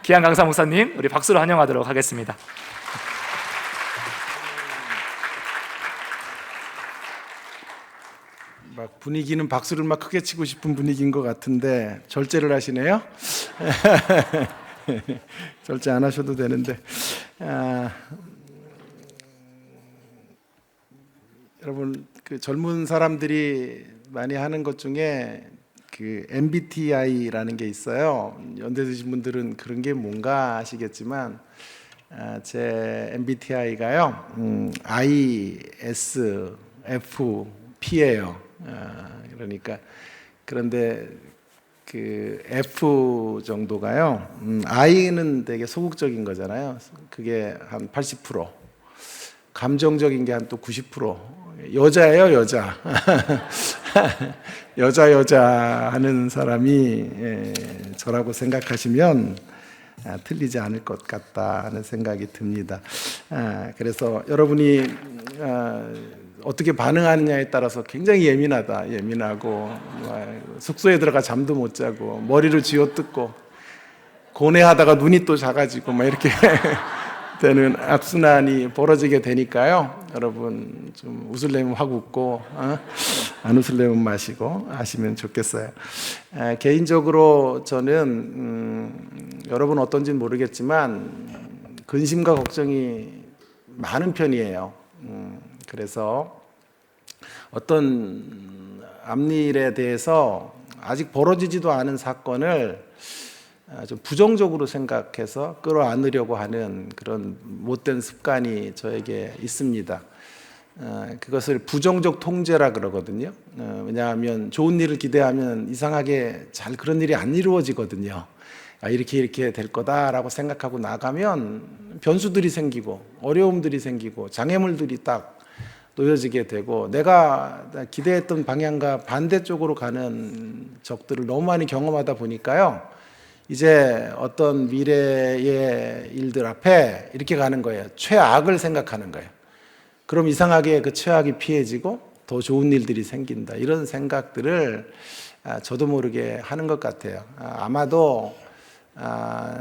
귀한 강사 목사님, 우리 박수로 환영하도록 하겠습니다. 막 분위기는 박수를 막 크게 치고 싶은 분위기인 것 같은데 절제를 하시네요. 절제 안 하셔도 되는데, 여러분 그 젊은 사람들이 많이 하는 것 중에 그 MBTI라는 게 있어요. 연대 드신 분들은 그런 게 뭔가 아시겠지만, 제 MBTI가요 ISFP예요. 그러니까 그런데 그 F 정도가요, I는 되게 소극적인 거잖아요. 그게 한 80%, 감정적인 게 한 또 90%. 여자예요, 여자. 여자 하는 사람이 저라고 생각하시면 틀리지 않을 것 같다 하는 생각이 듭니다. 그래서 여러분이 어떻게 반응하느냐에 따라서 굉장히 예민하고 숙소에 들어가 잠도 못 자고 머리를 쥐어뜯고 고뇌하다가 눈이 또 작아지고 막 이렇게 되는 악순환이 벌어지게 되니까요. 여러분 좀 웃으려면 확 웃고 안 웃으려면 마시고 하시면 좋겠어요. 개인적으로 저는 여러분 어떤지는 모르겠지만 근심과 걱정이 많은 편이에요. 그래서 어떤 앞일에 대해서 아직 벌어지지도 않은 사건을 좀 부정적으로 생각해서 끌어안으려고 하는 그런 못된 습관이 저에게 있습니다. 그것을 부정적 통제라 그러거든요. 왜냐하면 좋은 일을 기대하면 이상하게 잘 그런 일이 안 이루어지거든요. 이렇게 될 거다라고 생각하고 나가면 변수들이 생기고 어려움들이 생기고 장애물들이 딱 놓여지게 되고 내가 기대했던 방향과 반대쪽으로 가는 적들을 너무 많이 경험하다 보니까요, 이제 어떤 미래의 일들 앞에 이렇게 가는 거예요. 최악을 생각하는 거예요. 그럼 이상하게 그 최악이 피해지고 더 좋은 일들이 생긴다, 이런 생각들을 저도 모르게 하는 것 같아요. 아마도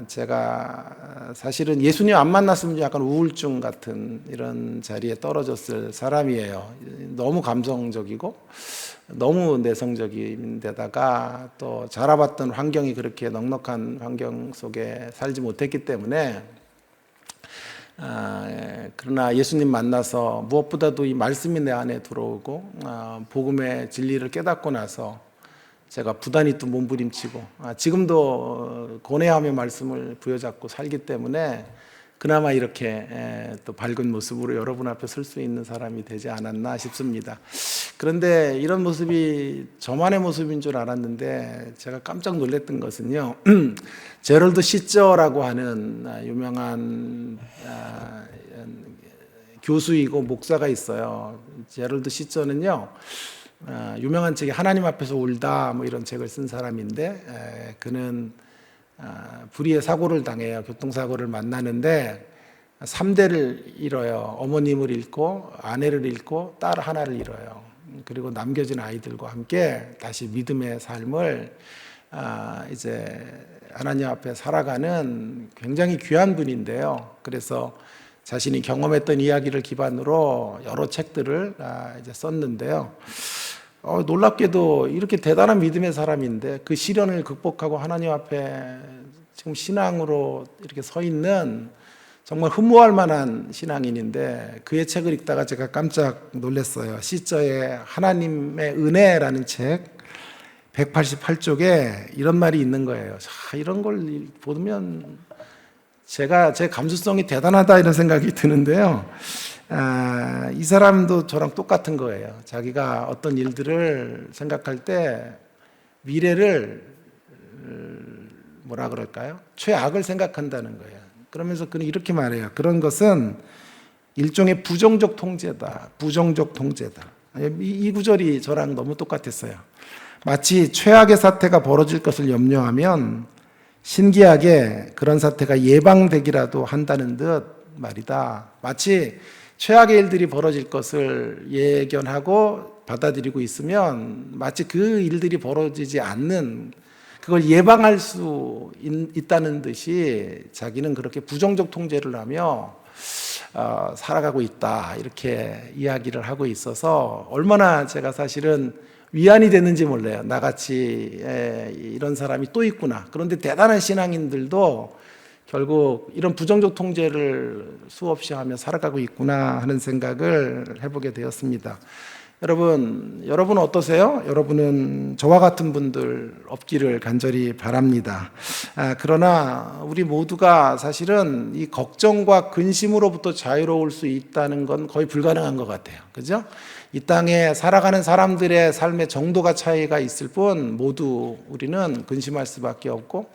제가 사실은 예수님 안 만났으면 약간 우울증 같은 이런 자리에 떨어졌을 사람이에요. 너무 감성적이고 너무 내성적인 데다가 또 자라봤던 환경이 그렇게 넉넉한 환경 속에 살지 못했기 때문에, 그러나 예수님 만나서 무엇보다도 이 말씀이 내 안에 들어오고 복음의 진리를 깨닫고 나서 제가 부단히 또 몸부림치고 지금도 고뇌하며 말씀을 부여잡고 살기 때문에 그나마 이렇게 또 밝은 모습으로 여러분 앞에 설 수 있는 사람이 되지 않았나 싶습니다. 그런데 이런 모습이 저만의 모습인 줄 알았는데 제가 깜짝 놀랐던 것은요, 제럴드 시저라고 하는 유명한 교수이고 목사가 있어요. 제럴드 시저는요, 유명한 책이 하나님 앞에서 울다 뭐 이런 책을 쓴 사람인데, 그는 불의의 사고를 당해요. 교통사고를 만나는데 3대를 잃어요. 어머님을 잃고 아내를 잃고 딸 하나를 잃어요. 그리고 남겨진 아이들과 함께 다시 믿음의 삶을 이제 하나님 앞에 살아가는 굉장히 귀한 분인데요. 그래서 자신이 경험했던 이야기를 기반으로 여러 책들을 이제 썼는데요. 놀랍게도 이렇게 대단한 믿음의 사람인데 그 시련을 극복하고 하나님 앞에 지금 신앙으로 이렇게 서 있는 정말 흠모할 만한 신앙인인데, 그의 책을 읽다가 제가 깜짝 놀랐어요. 시저의 하나님의 은혜라는 책 188쪽에 이런 말이 있는 거예요. 자, 이런 걸 보면 제 감수성이 대단하다 이런 생각이 드는데요. 이 사람도 저랑 똑같은 거예요. 자기가 어떤 일들을 생각할 때 미래를 뭐라 그럴까요? 최악을 생각한다는 거예요. 그러면서 그는 이렇게 말해요. 그런 것은 일종의 부정적 통제다. 부정적 통제다. 이 구절이 저랑 너무 똑같았어요. 마치 최악의 사태가 벌어질 것을 염려하면 신기하게 그런 사태가 예방되기라도 한다는 듯 말이다. 마치 최악의 일들이 벌어질 것을 예견하고 받아들이고 있으면 마치 그 일들이 벌어지지 않는 그걸 예방할 수 있다는 듯이 자기는 그렇게 부정적 통제를 하며 살아가고 있다, 이렇게 이야기를 하고 있어서 얼마나 제가 사실은 위안이 됐는지 몰라요. 나같이 이런 사람이 또 있구나. 그런데 대단한 신앙인들도 결국 이런 부정적 통제를 수없이 하며 살아가고 있구나 하는 생각을 해보게 되었습니다. 여러분 어떠세요? 여러분은 저와 같은 분들 없기를 간절히 바랍니다. 그러나 우리 모두가 사실은 이 걱정과 근심으로부터 자유로울 수 있다는 건 거의 불가능한 것 같아요. 그죠? 이 땅에 살아가는 사람들의 삶의 정도가 차이가 있을 뿐 모두 우리는 근심할 수밖에 없고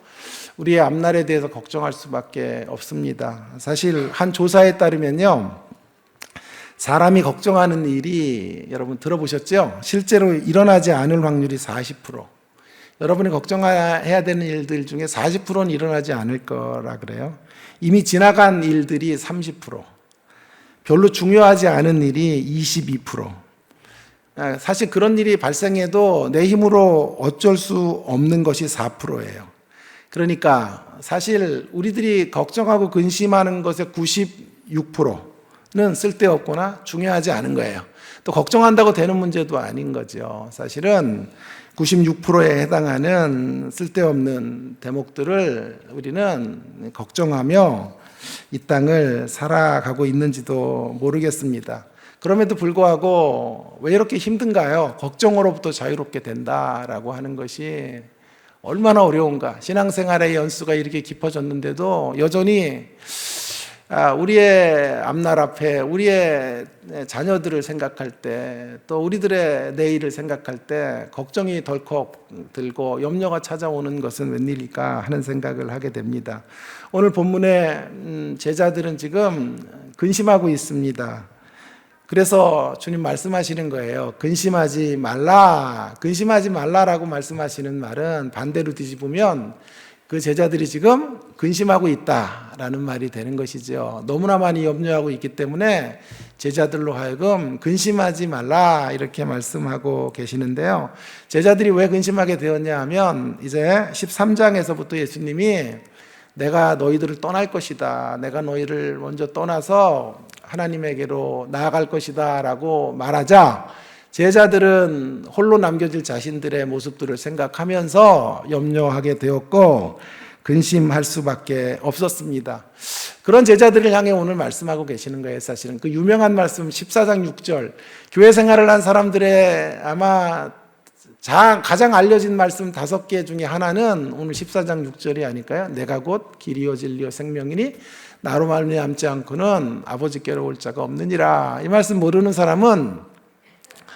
우리의 앞날에 대해서 걱정할 수밖에 없습니다. 사실 한 조사에 따르면요, 사람이 걱정하는 일이 여러분 들어보셨죠? 실제로 일어나지 않을 확률이 40%. 여러분이 걱정해야 되는 일들 중에 40%는 일어나지 않을 거라 그래요. 이미 지나간 일들이 30%. 별로 중요하지 않은 일이 22%. 사실 그런 일이 발생해도 내 힘으로 어쩔 수 없는 것이 4%예요. 그러니까 사실 우리들이 걱정하고 근심하는 것의 96%는 쓸데없거나 중요하지 않은 거예요. 또 걱정한다고 되는 문제도 아닌 거죠. 사실은 96%에 해당하는 쓸데없는 대목들을 우리는 걱정하며 이 땅을 살아가고 있는지도 모르겠습니다. 그럼에도 불구하고 왜 이렇게 힘든가요? 걱정으로부터 자유롭게 된다라고 하는 것이 얼마나 어려운가. 신앙생활의 연수가 이렇게 깊어졌는데도 여전히 우리의 앞날 앞에 우리의 자녀들을 생각할 때, 또 우리들의 내일을 생각할 때 걱정이 덜컥 들고 염려가 찾아오는 것은 웬일일까 하는 생각을 하게 됩니다. 오늘 본문의 제자들은 지금 근심하고 있습니다. 그래서 주님 말씀하시는 거예요. 근심하지 말라. 근심하지 말라라고 말씀하시는 말은 반대로 뒤집으면 그 제자들이 지금 근심하고 있다라는 말이 되는 것이죠. 너무나 많이 염려하고 있기 때문에 제자들로 하여금 근심하지 말라 이렇게 말씀하고 계시는데요. 제자들이 왜 근심하게 되었냐 하면 이제 13장에서부터 예수님이 내가 너희들을 떠날 것이다. 내가 너희를 먼저 떠나서 하나님에게로 나아갈 것이다 라고 말하자 제자들은 홀로 남겨질 자신들의 모습들을 생각하면서 염려하게 되었고 근심할 수밖에 없었습니다. 그런 제자들을 향해 오늘 말씀하고 계시는 거예요. 사실은 그 유명한 말씀 14장 6절 교회 생활을 한 사람들의 아마 가장 알려진 말씀 5개 중에 하나는 오늘 14장 6절이 아닐까요? 내가 곧 길이요 진리요 생명이니 나로 말미암지 않고는 아버지께로 올 자가 없느니라. 이 말씀 모르는 사람은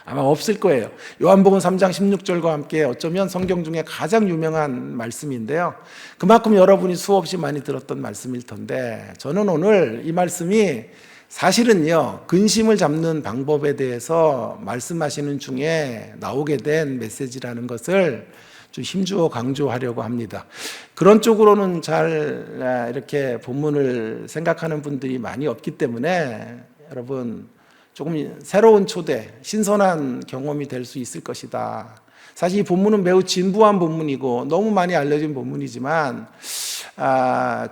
아마 없을 거예요. 요한복음 3장 16절과 함께 어쩌면 성경 중에 가장 유명한 말씀인데요. 그만큼 여러분이 수없이 많이 들었던 말씀일 텐데 저는 오늘 이 말씀이 사실은요, 근심을 잡는 방법에 대해서 말씀하시는 중에 나오게 된 메시지라는 것을 좀 힘주어 강조하려고 합니다. 그런 쪽으로는 잘 이렇게 본문을 생각하는 분들이 많이 없기 때문에 여러분 조금 새로운 초대, 신선한 경험이 될 수 있을 것이다. 사실 이 본문은 매우 진부한 본문이고 너무 많이 알려진 본문이지만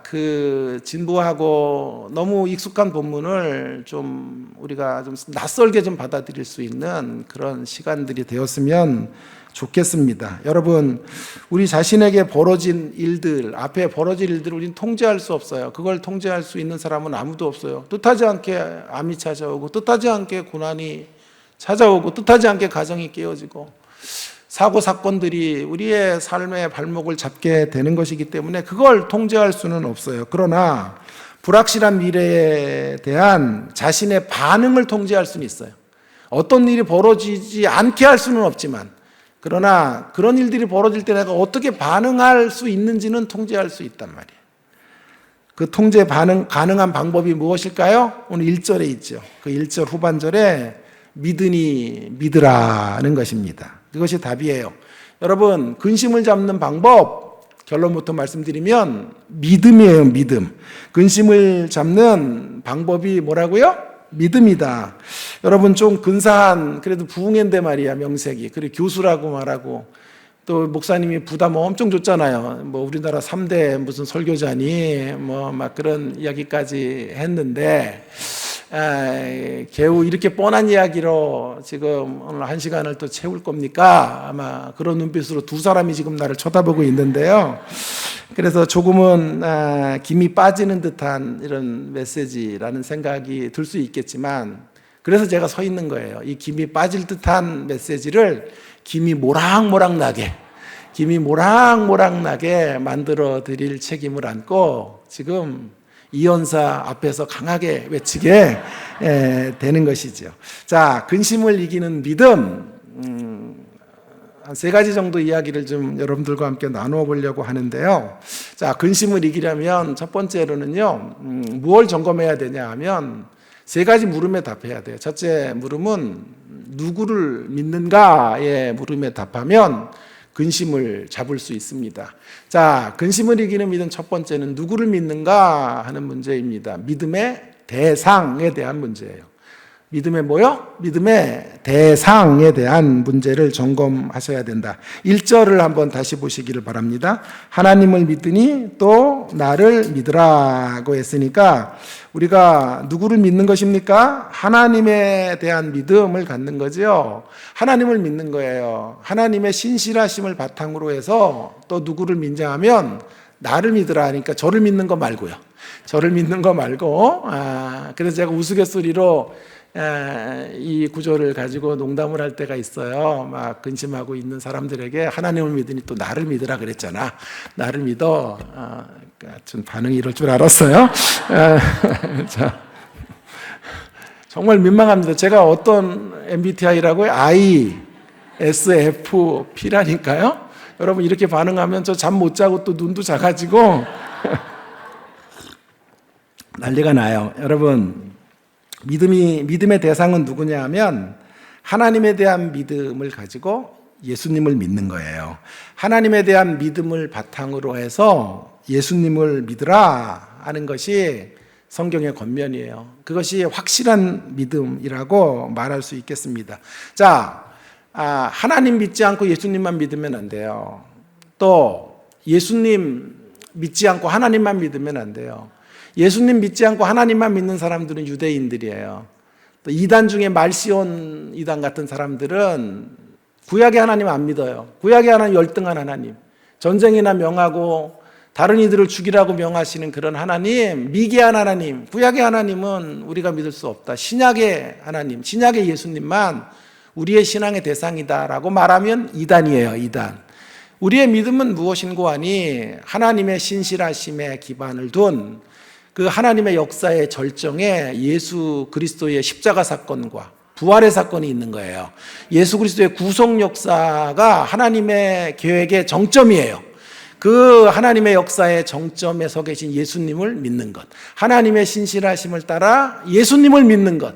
그 진부하고 너무 익숙한 본문을 좀 우리가 좀 낯설게 좀 받아들일 수 있는 그런 시간들이 되었으면 좋겠습니다. 여러분, 우리 자신에게 벌어진 일들, 앞에 벌어질 일들을 우리는 통제할 수 없어요. 그걸 통제할 수 있는 사람은 아무도 없어요. 뜻하지 않게 암이 찾아오고, 뜻하지 않게 고난이 찾아오고, 뜻하지 않게 가정이 깨어지고, 사고 사건들이 우리의 삶의 발목을 잡게 되는 것이기 때문에 그걸 통제할 수는 없어요. 그러나 불확실한 미래에 대한 자신의 반응을 통제할 수는 있어요. 어떤 일이 벌어지지 않게 할 수는 없지만, 그러나 그런 일들이 벌어질 때 내가 어떻게 반응할 수 있는지는 통제할 수 있단 말이에요. 그 통제 가능한 방법이 무엇일까요? 오늘 1절에 있죠. 그 1절 후반절에 믿으니 믿으라는 것입니다. 그것이 답이에요. 여러분, 근심을 잡는 방법 결론부터 말씀드리면 믿음이에요. 믿음. 근심을 잡는 방법이 뭐라고요? 믿음이다. 여러분, 좀 근사한 그래도 부흥인데 말이야, 명색이. 그리고 교수라고 말하고 또 목사님이 부담 엄청 줬잖아요. 뭐 우리나라 3대 무슨 설교자니 뭐 막 그런 이야기까지 했는데 겨우 이렇게 뻔한 이야기로 지금 오늘 1시간을 또 채울 겁니까? 아마 그런 눈빛으로 두 사람이 지금 나를 쳐다보고 있는데요. 그래서 조금은 김이 빠지는 듯한 이런 메시지라는 생각이 들 수 있겠지만, 그래서 제가 서 있는 거예요. 이 김이 빠질 듯한 메시지를 김이 모락모락 나게 만들어 드릴 책임을 안고 지금 이연사 앞에서 강하게 외치게 되는 것이죠. 자, 근심을 이기는 믿음, 한 3가지 정도 이야기를 좀 여러분들과 함께 나누어 보려고 하는데요. 자, 근심을 이기려면 첫 번째로는요, 무엇을 점검해야 되냐 하면 3가지 물음에 답해야 돼요. 첫째 물음은 누구를 믿는가의 물음에 답하면 근심을 잡을 수 있습니다. 자, 근심을 이기는 믿음 첫 번째는 누구를 믿는가 하는 문제입니다. 믿음의 대상에 대한 문제예요. 믿음의 뭐요? 믿음의 대상에 대한 문제를 점검하셔야 된다. 1절을 한번 다시 보시기를 바랍니다. 하나님을 믿으니 또 나를 믿으라고 했으니까 우리가 누구를 믿는 것입니까? 하나님에 대한 믿음을 갖는 거죠. 하나님을 믿는 거예요. 하나님의 신실하심을 바탕으로 해서 또 누구를 믿냐 하면 나를 믿으라 하니까 저를 믿는 거 말고요. 저를 믿는 거 말고, 그래서 제가 우스갯소리로 이 구조를 가지고 농담을 할 때가 있어요. 막 근심하고 있는 사람들에게 하나님을 믿으니 또 나를 믿으라 그랬잖아. 나를 믿어. 좀 반응이 이럴 줄 알았어요. 자, 정말 민망합니다. 제가 어떤 MBTI라고요? ISFP라니까요. 여러분 이렇게 반응하면 저 잠 못 자고 또 눈도 작아지고 난리가 나요. 여러분, 믿음의 대상은 누구냐 하면 하나님에 대한 믿음을 가지고 예수님을 믿는 거예요. 하나님에 대한 믿음을 바탕으로 해서 예수님을 믿으라 하는 것이 성경의 권면이에요. 그것이 확실한 믿음이라고 말할 수 있겠습니다. 자, 하나님 믿지 않고 예수님만 믿으면 안 돼요. 또 예수님 믿지 않고 하나님만 믿으면 안 돼요. 예수님 믿지 않고 하나님만 믿는 사람들은 유대인들이에요. 또 이단 중에 말시온 이단 같은 사람들은 구약의 하나님 안 믿어요. 구약의 하나님 열등한 하나님, 전쟁이나 명하고 다른 이들을 죽이라고 명하시는 그런 하나님, 미개한 하나님, 구약의 하나님은 우리가 믿을 수 없다. 신약의 하나님, 신약의 예수님만 우리의 신앙의 대상이다라고 말하면 이단이에요. 이단. 우리의 믿음은 무엇인고 하니 하나님의 신실하심에 기반을 둔 그 하나님의 역사의 절정에 예수 그리스도의 십자가 사건과 부활의 사건이 있는 거예요. 예수 그리스도의 구속 역사가 하나님의 계획의 정점이에요. 그 하나님의 역사의 정점에 서 계신 예수님을 믿는 것, 하나님의 신실하심을 따라 예수님을 믿는 것,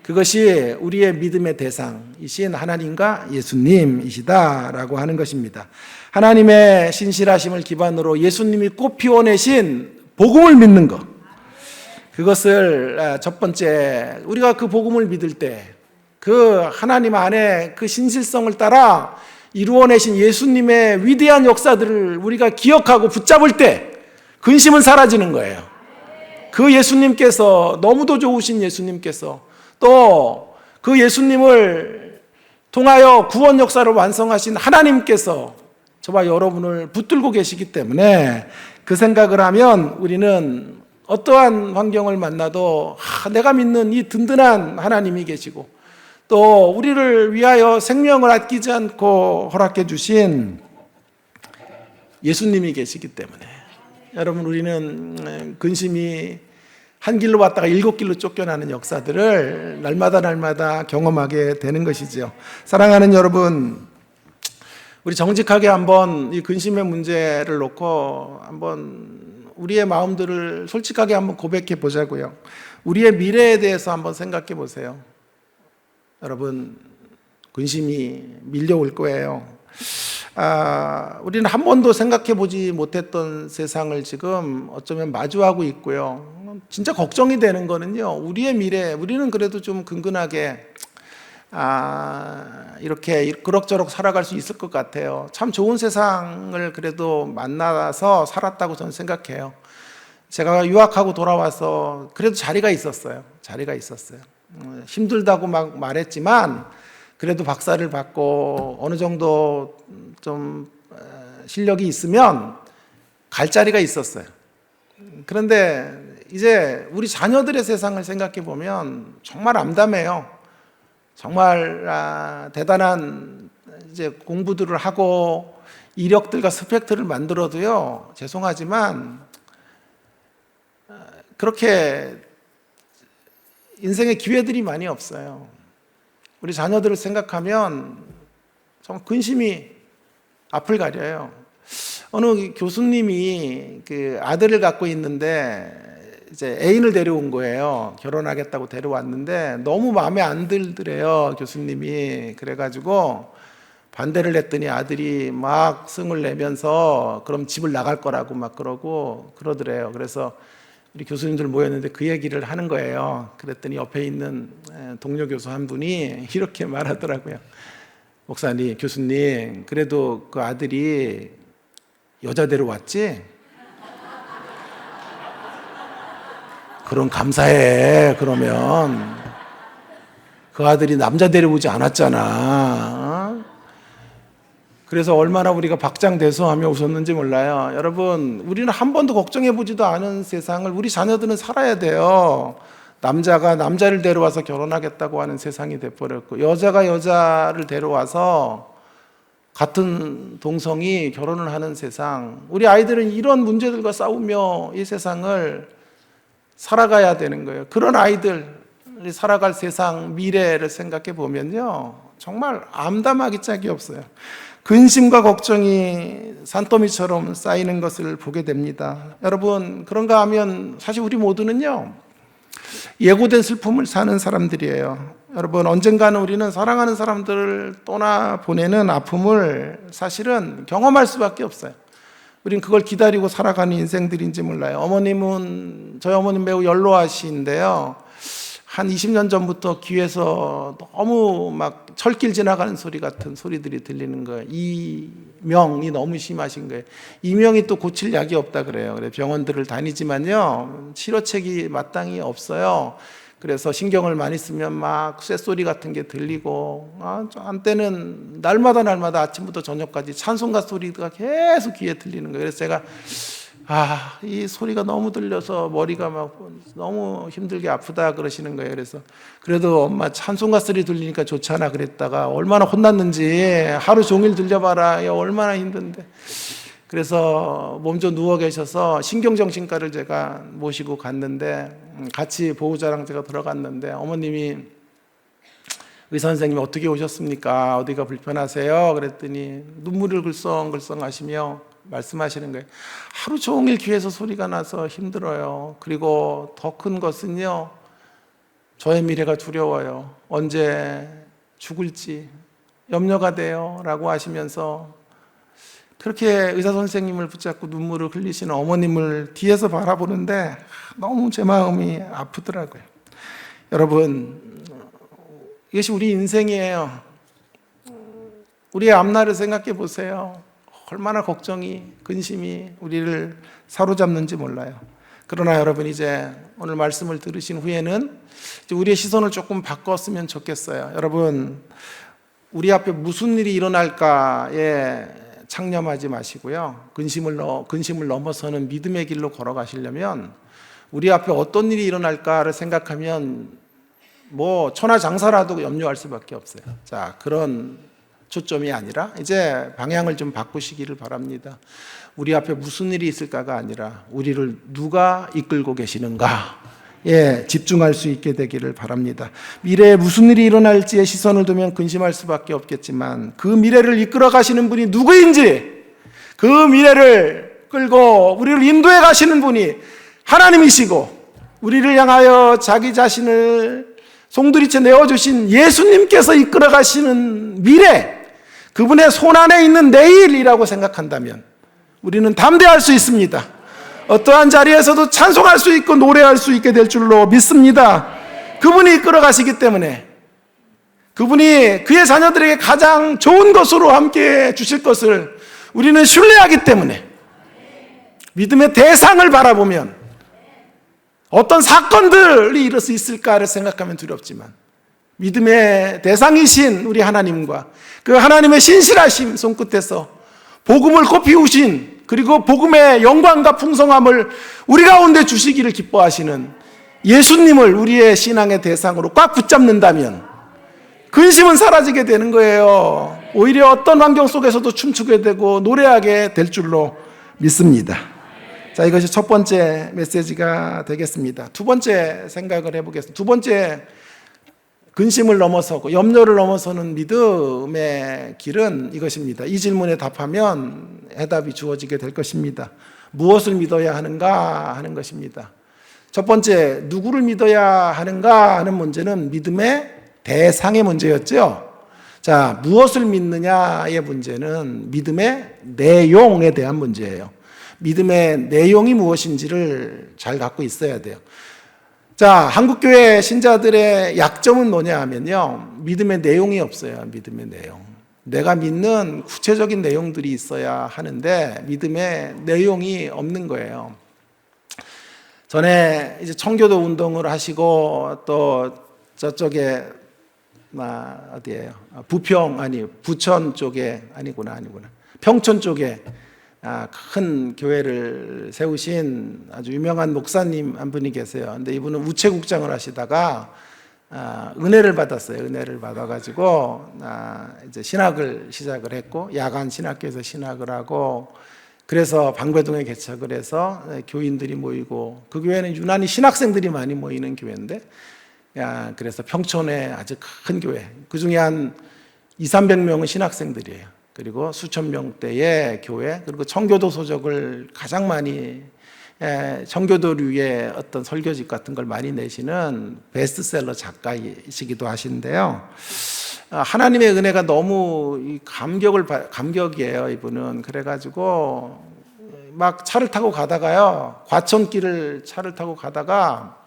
그것이 우리의 믿음의 대상이신 하나님과 예수님이시다라고 하는 것입니다. 하나님의 신실하심을 기반으로 예수님이 꼭 피워내신 복음을 믿는 것, 그것을 첫 번째, 우리가 그 복음을 믿을 때 그 하나님 안에 그 신실성을 따라 이루어내신 예수님의 위대한 역사들을 우리가 기억하고 붙잡을 때 근심은 사라지는 거예요. 그 예수님께서, 너무도 좋으신 예수님께서, 또 그 예수님을 통하여 구원 역사를 완성하신 하나님께서 저와 여러분을 붙들고 계시기 때문에 그 생각을 하면 우리는 어떠한 환경을 만나도 내가 믿는 이 든든한 하나님이 계시고 또 우리를 위하여 생명을 아끼지 않고 허락해 주신 예수님이 계시기 때문에 여러분, 우리는 근심이 한 길로 왔다가 7길로 쫓겨나는 역사들을 날마다 경험하게 되는 것이죠. 사랑하는 여러분, 우리 정직하게 한번 이 근심의 문제를 놓고 한번 우리의 마음들을 솔직하게 한번 고백해 보자고요. 우리의 미래에 대해서 한번 생각해 보세요. 여러분, 근심이 밀려올 거예요. 우리는 한 번도 생각해 보지 못했던 세상을 지금 어쩌면 마주하고 있고요. 진짜 걱정이 되는 거는요, 우리의 미래, 우리는 그래도 좀 근근하게 이렇게 그럭저럭 살아갈 수 있을 것 같아요. 참 좋은 세상을 그래도 만나서 살았다고 저는 생각해요. 제가 유학하고 돌아와서 그래도 자리가 있었어요. 힘들다고 막 말했지만 그래도 박사를 받고 어느 정도 좀 실력이 있으면 갈 자리가 있었어요. 그런데 이제 우리 자녀들의 세상을 생각해 보면 정말 암담해요. 정말 대단한 이제 공부들을 하고 이력들과 스펙트를 만들어도요, 죄송하지만 그렇게 인생에 기회들이 많이 없어요. 우리 자녀들을 생각하면 정말 근심이 앞을 가려요. 어느 교수님이 그 아들을 갖고 있는데 이제 애인을 데려온 거예요. 결혼하겠다고 데려왔는데 너무 마음에 안 들더래요, 교수님이. 그래가지고 반대를 했더니 아들이 막 승을 내면서 그럼 집을 나갈 거라고 막 그러더래요. 그래서 우리 교수님들 모였는데 그 얘기를 하는 거예요. 그랬더니 옆에 있는 동료 교수 한 분이 이렇게 말하더라고요. 목사님, 교수님, 그래도 그 아들이 여자 데려왔지? 그럼 감사해. 그러면 그 아들이 남자 데려오지 않았잖아. 그래서 얼마나 우리가 박장대소하며 웃었는지 몰라요. 여러분, 우리는 한 번도 걱정해보지도 않은 세상을 우리 자녀들은 살아야 돼요. 남자가 남자를 데려와서 결혼하겠다고 하는 세상이 돼버렸고, 여자가 여자를 데려와서 같은 동성이 결혼을 하는 세상. 우리 아이들은 이런 문제들과 싸우며 이 세상을 살아가야 되는 거예요. 그런 아이들이 살아갈 세상 미래를 생각해 보면요, 정말 암담하기 짝이 없어요. 근심과 걱정이 산더미처럼 쌓이는 것을 보게 됩니다. 여러분, 그런가 하면 사실 우리 모두는요, 예고된 슬픔을 사는 사람들이에요. 여러분, 언젠가는 우리는 사랑하는 사람들을 떠나보내는 아픔을 사실은 경험할 수밖에 없어요. 우린 그걸 기다리고 살아가는 인생들인지 몰라요. 저희 어머님 매우 연로하신데요, 한 20년 전부터 귀에서 너무 막 철길 지나가는 소리 같은 소리들이 들리는 거예요. 이명이 너무 심하신 거예요. 이명이 또 고칠 약이 없다 그래요. 그래서 병원들을 다니지만요, 치료책이 마땅히 없어요. 그래서 신경을 많이 쓰면 막 쇳소리 같은 게 들리고, 한때는 날마다 아침부터 저녁까지 찬송가 소리가 계속 귀에 들리는 거예요. 그래서 제가 이 소리가 너무 들려서 머리가 막 너무 힘들게 아프다 그러시는 거예요. 그래서 그래도 엄마 찬송가 소리 들리니까 좋잖아 그랬다가 얼마나 혼났는지, 하루 종일 들려봐라, 얼마나 힘든데. 그래서 몸 좀 누워 계셔서 신경정신과를 제가 모시고 갔는데, 같이 보호자랑 제가 들어갔는데 어머님이 의사 선생님이 어떻게 오셨습니까? 어디가 불편하세요? 그랬더니 눈물을 글썽글썽 하시며 말씀하시는 거예요. 하루 종일 귀에서 소리가 나서 힘들어요. 그리고 더 큰 것은요, 저의 미래가 두려워요. 언제 죽을지 염려가 돼요 라고 하시면서 그렇게 의사 선생님을 붙잡고 눈물을 흘리시는 어머님을 뒤에서 바라보는데 너무 제 마음이 아프더라고요. 여러분, 이것이 우리 인생이에요. 우리의 앞날을 생각해 보세요. 얼마나 걱정이, 근심이 우리를 사로잡는지 몰라요. 그러나 여러분, 이제 오늘 말씀을 들으신 후에는 이제 우리의 시선을 조금 바꿨으면 좋겠어요. 여러분, 우리 앞에 무슨 일이 일어날까에 창념하지 마시고요, 근심을 넘어서는 믿음의 길로 걸어가시려면 우리 앞에 어떤 일이 일어날까를 생각하면 천하장사라도 염려할 수밖에 없어요. 자, 그런 초점이 아니라 이제 방향을 좀 바꾸시기를 바랍니다. 우리 앞에 무슨 일이 있을까가 아니라 우리를 누가 이끌고 계시는가에 집중할 수 있게 되기를 바랍니다. 미래에 무슨 일이 일어날지에 시선을 두면 근심할 수밖에 없겠지만, 그 미래를 이끌어 가시는 분이 누구인지, 그 미래를 끌고 우리를 인도해 가시는 분이 하나님이시고, 우리를 향하여 자기 자신을 송두리째 내어주신 예수님께서 이끌어 가시는 미래, 그분의 손안에 있는 내일이라고 생각한다면 우리는 담대할 수 있습니다. 어떠한 자리에서도 찬송할 수 있고 노래할 수 있게 될 줄로 믿습니다. 그분이 이끌어 가시기 때문에 그분이 그의 자녀들에게 가장 좋은 것으로 함께 주실 것을 우리는 신뢰하기 때문에 믿음의 대상을 바라보면 어떤 사건들이 이룰 수 있을까를 생각하면 두렵지만 믿음의 대상이신 우리 하나님과 그 하나님의 신실하심 손끝에서 복음을 꽃피우신, 그리고 복음의 영광과 풍성함을 우리 가운데 주시기를 기뻐하시는 예수님을 우리의 신앙의 대상으로 꽉 붙잡는다면 근심은 사라지게 되는 거예요. 오히려 어떤 환경 속에서도 춤추게 되고 노래하게 될 줄로 믿습니다. 자, 이것이 첫 번째 메시지가 되겠습니다. 두 번째 생각을 해보겠습니다. 두 번째, 근심을 넘어서고 염려를 넘어서는 믿음의 길은 이것입니다. 이 질문에 답하면 해답이 주어지게 될 것입니다. 무엇을 믿어야 하는가 하는 것입니다. 첫 번째, 누구를 믿어야 하는가 하는 문제는 믿음의 대상의 문제였죠. 자, 무엇을 믿느냐의 문제는 믿음의 내용에 대한 문제예요. 믿음의 내용이 무엇인지를 잘 갖고 있어야 돼요. 자, 한국교회 신자들의 약점은 뭐냐 하면요, 믿음의 내용이 없어요. 믿음의 내용. 내가 믿는 구체적인 내용들이 있어야 하는데 믿음의 내용이 없는 거예요. 전에 이제 청교도 운동을 하시고 또 저쪽에 어디예요? 부천 쪽에 아니구나. 평촌 쪽에 큰 교회를 세우신 아주 유명한 목사님 한 분이 계세요. 근데 이분은 우체국장을 하시다가 은혜를 받았어요. 은혜를 받아가지고 이제 신학을 시작을 했고, 야간 신학교에서 신학을 하고, 그래서 방배동에 개척을 해서 교인들이 모이고, 그 교회는 유난히 신학생들이 많이 모이는 교회인데, 그래서 평촌에 아주 큰 교회, 그 중에 한 200~300명은 신학생들이에요. 그리고 수천 명대의 교회, 그리고 청교도 소적을 가장 많이, 청교도류의 어떤 설교집 같은 걸 많이 내시는 베스트셀러 작가이시기도 하신데요. 하나님의 은혜가 너무 감격이에요, 이분은. 그래가지고 막 차를 타고 가다가요, 과천길을 차를 타고 가다가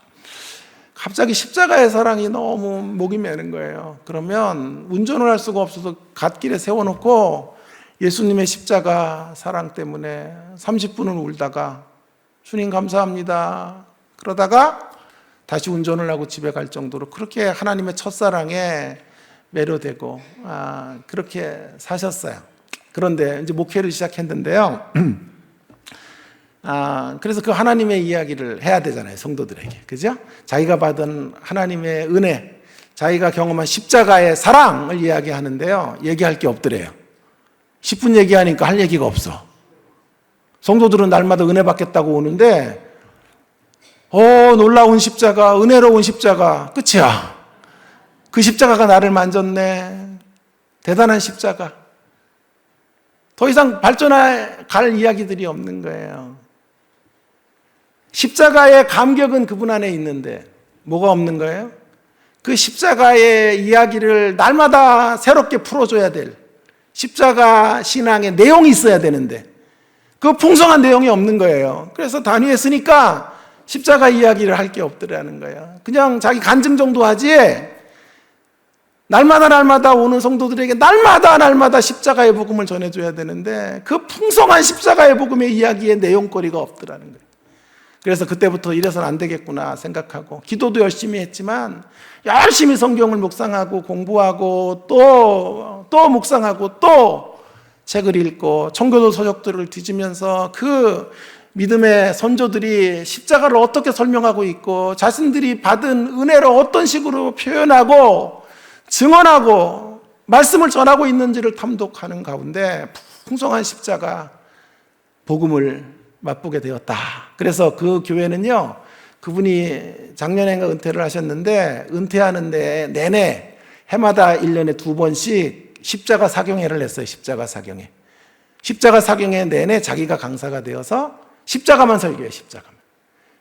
갑자기 십자가의 사랑이 너무 목이 메는 거예요. 그러면 운전을 할 수가 없어서 갓길에 세워놓고 예수님의 십자가 사랑 때문에 30분은 울다가 주님 감사합니다. 그러다가 다시 운전을 하고 집에 갈 정도로 그렇게 하나님의 첫사랑에 매료되고 그렇게 사셨어요. 그런데 이제 목회를 시작했는데요. 그래서 그 하나님의 이야기를 해야 되잖아요, 성도들에게. 그죠? 자기가 받은 하나님의 은혜, 자기가 경험한 십자가의 사랑을 이야기하는데요, 얘기할 게 없더래요. 10분 얘기하니까 할 얘기가 없어. 성도들은 날마다 은혜 받겠다고 오는데, 놀라운 십자가, 은혜로운 십자가, 끝이야. 그 십자가가 나를 만졌네. 대단한 십자가. 더 이상 발전할 이야기들이 없는 거예요. 십자가의 감격은 그분 안에 있는데 뭐가 없는 거예요? 그 십자가의 이야기를 날마다 새롭게 풀어줘야 될 십자가 신앙의 내용이 있어야 되는데 그 풍성한 내용이 없는 거예요. 그래서 단위했으니까 십자가 이야기를 할 게 없더라는 거예요. 그냥 자기 간증 정도 하지, 날마다 오는 성도들에게 날마다 십자가의 복음을 전해줘야 되는데 그 풍성한 십자가의 복음의 이야기의 내용거리가 없더라는 거예요. 그래서 그때부터 이래서는 안 되겠구나 생각하고, 기도도 열심히 했지만 열심히 성경을 묵상하고 공부하고 또 묵상하고 또 책을 읽고 청교도 서적들을 뒤지면서 그 믿음의 선조들이 십자가를 어떻게 설명하고 있고 자신들이 받은 은혜를 어떤 식으로 표현하고 증언하고 말씀을 전하고 있는지를 탐독하는 가운데 풍성한 십자가 복음을 맛보게 되었다. 그래서 그 교회는요, 그분이 작년에 은퇴를 하셨는데 은퇴하는 데 내내 해마다 1년에 2번씩 십자가 사경회를 했어요. 십자가 사경회. 십자가 사경회 내내 자기가 강사가 되어서 십자가만 설교해요.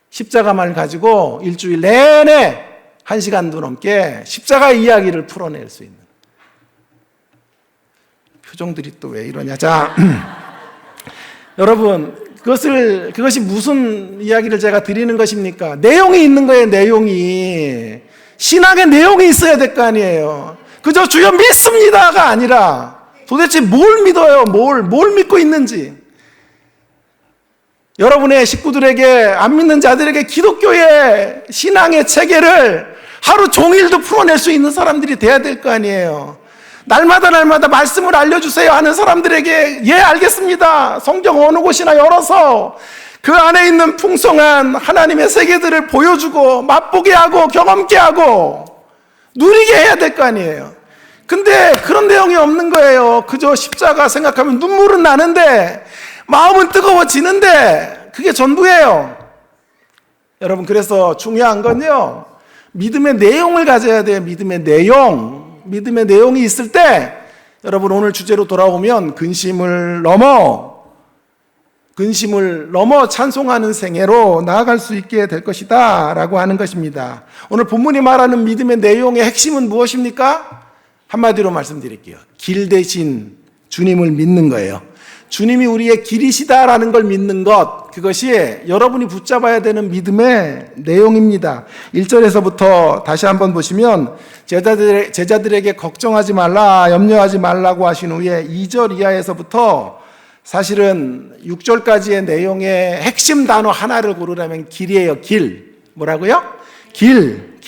십자가만 가지고 일주일 내내 1시간도 넘게 십자가 이야기를 풀어낼 수 있는. 표정들이 또 왜 이러냐. 자, 여러분, 그것이 무슨 이야기를 제가 드리는 것입니까? 내용이 있는 거예요, 내용이. 신앙의 내용이 있어야 될 거 아니에요. 그저 주여 믿습니다가 아니라 도대체 뭘 믿어요? 뭘 믿고 있는지. 여러분의 식구들에게, 안 믿는 자들에게 기독교의 신앙의 체계를 하루 종일도 풀어낼 수 있는 사람들이 돼야 될 거 아니에요. 날마다 말씀을 알려주세요 하는 사람들에게 예 알겠습니다, 성경 어느 곳이나 열어서 그 안에 있는 풍성한 하나님의 세계들을 보여주고 맛보게 하고 경험케 하고 누리게 해야 될 거 아니에요. 근데 그런 내용이 없는 거예요. 그저 십자가 생각하면 눈물은 나는데 마음은 뜨거워지는데 그게 전부예요. 여러분, 그래서 중요한 건요, 믿음의 내용을 가져야 돼요. 믿음의 내용이 있을 때, 여러분 오늘 주제로 돌아오면 근심을 넘어 찬송하는 생애로 나아갈 수 있게 될 것이다 라고 하는 것입니다. 오늘 본문이 말하는 믿음의 내용의 핵심은 무엇입니까? 한마디로 말씀드릴게요. 길 대신 주님을 믿는 거예요. 주님이 우리의 길이시다라는 걸 믿는 것, 그것이 여러분이 붙잡아야 되는 믿음의 내용입니다. 1절에서부터 다시 한번 보시면 제자들에게 걱정하지 말라, 염려하지 말라고 하신 후에 2절 이하에서부터 사실은 6절까지의 내용의 핵심 단어 하나를 고르라면 길이에요. 길. 뭐라고요? 길.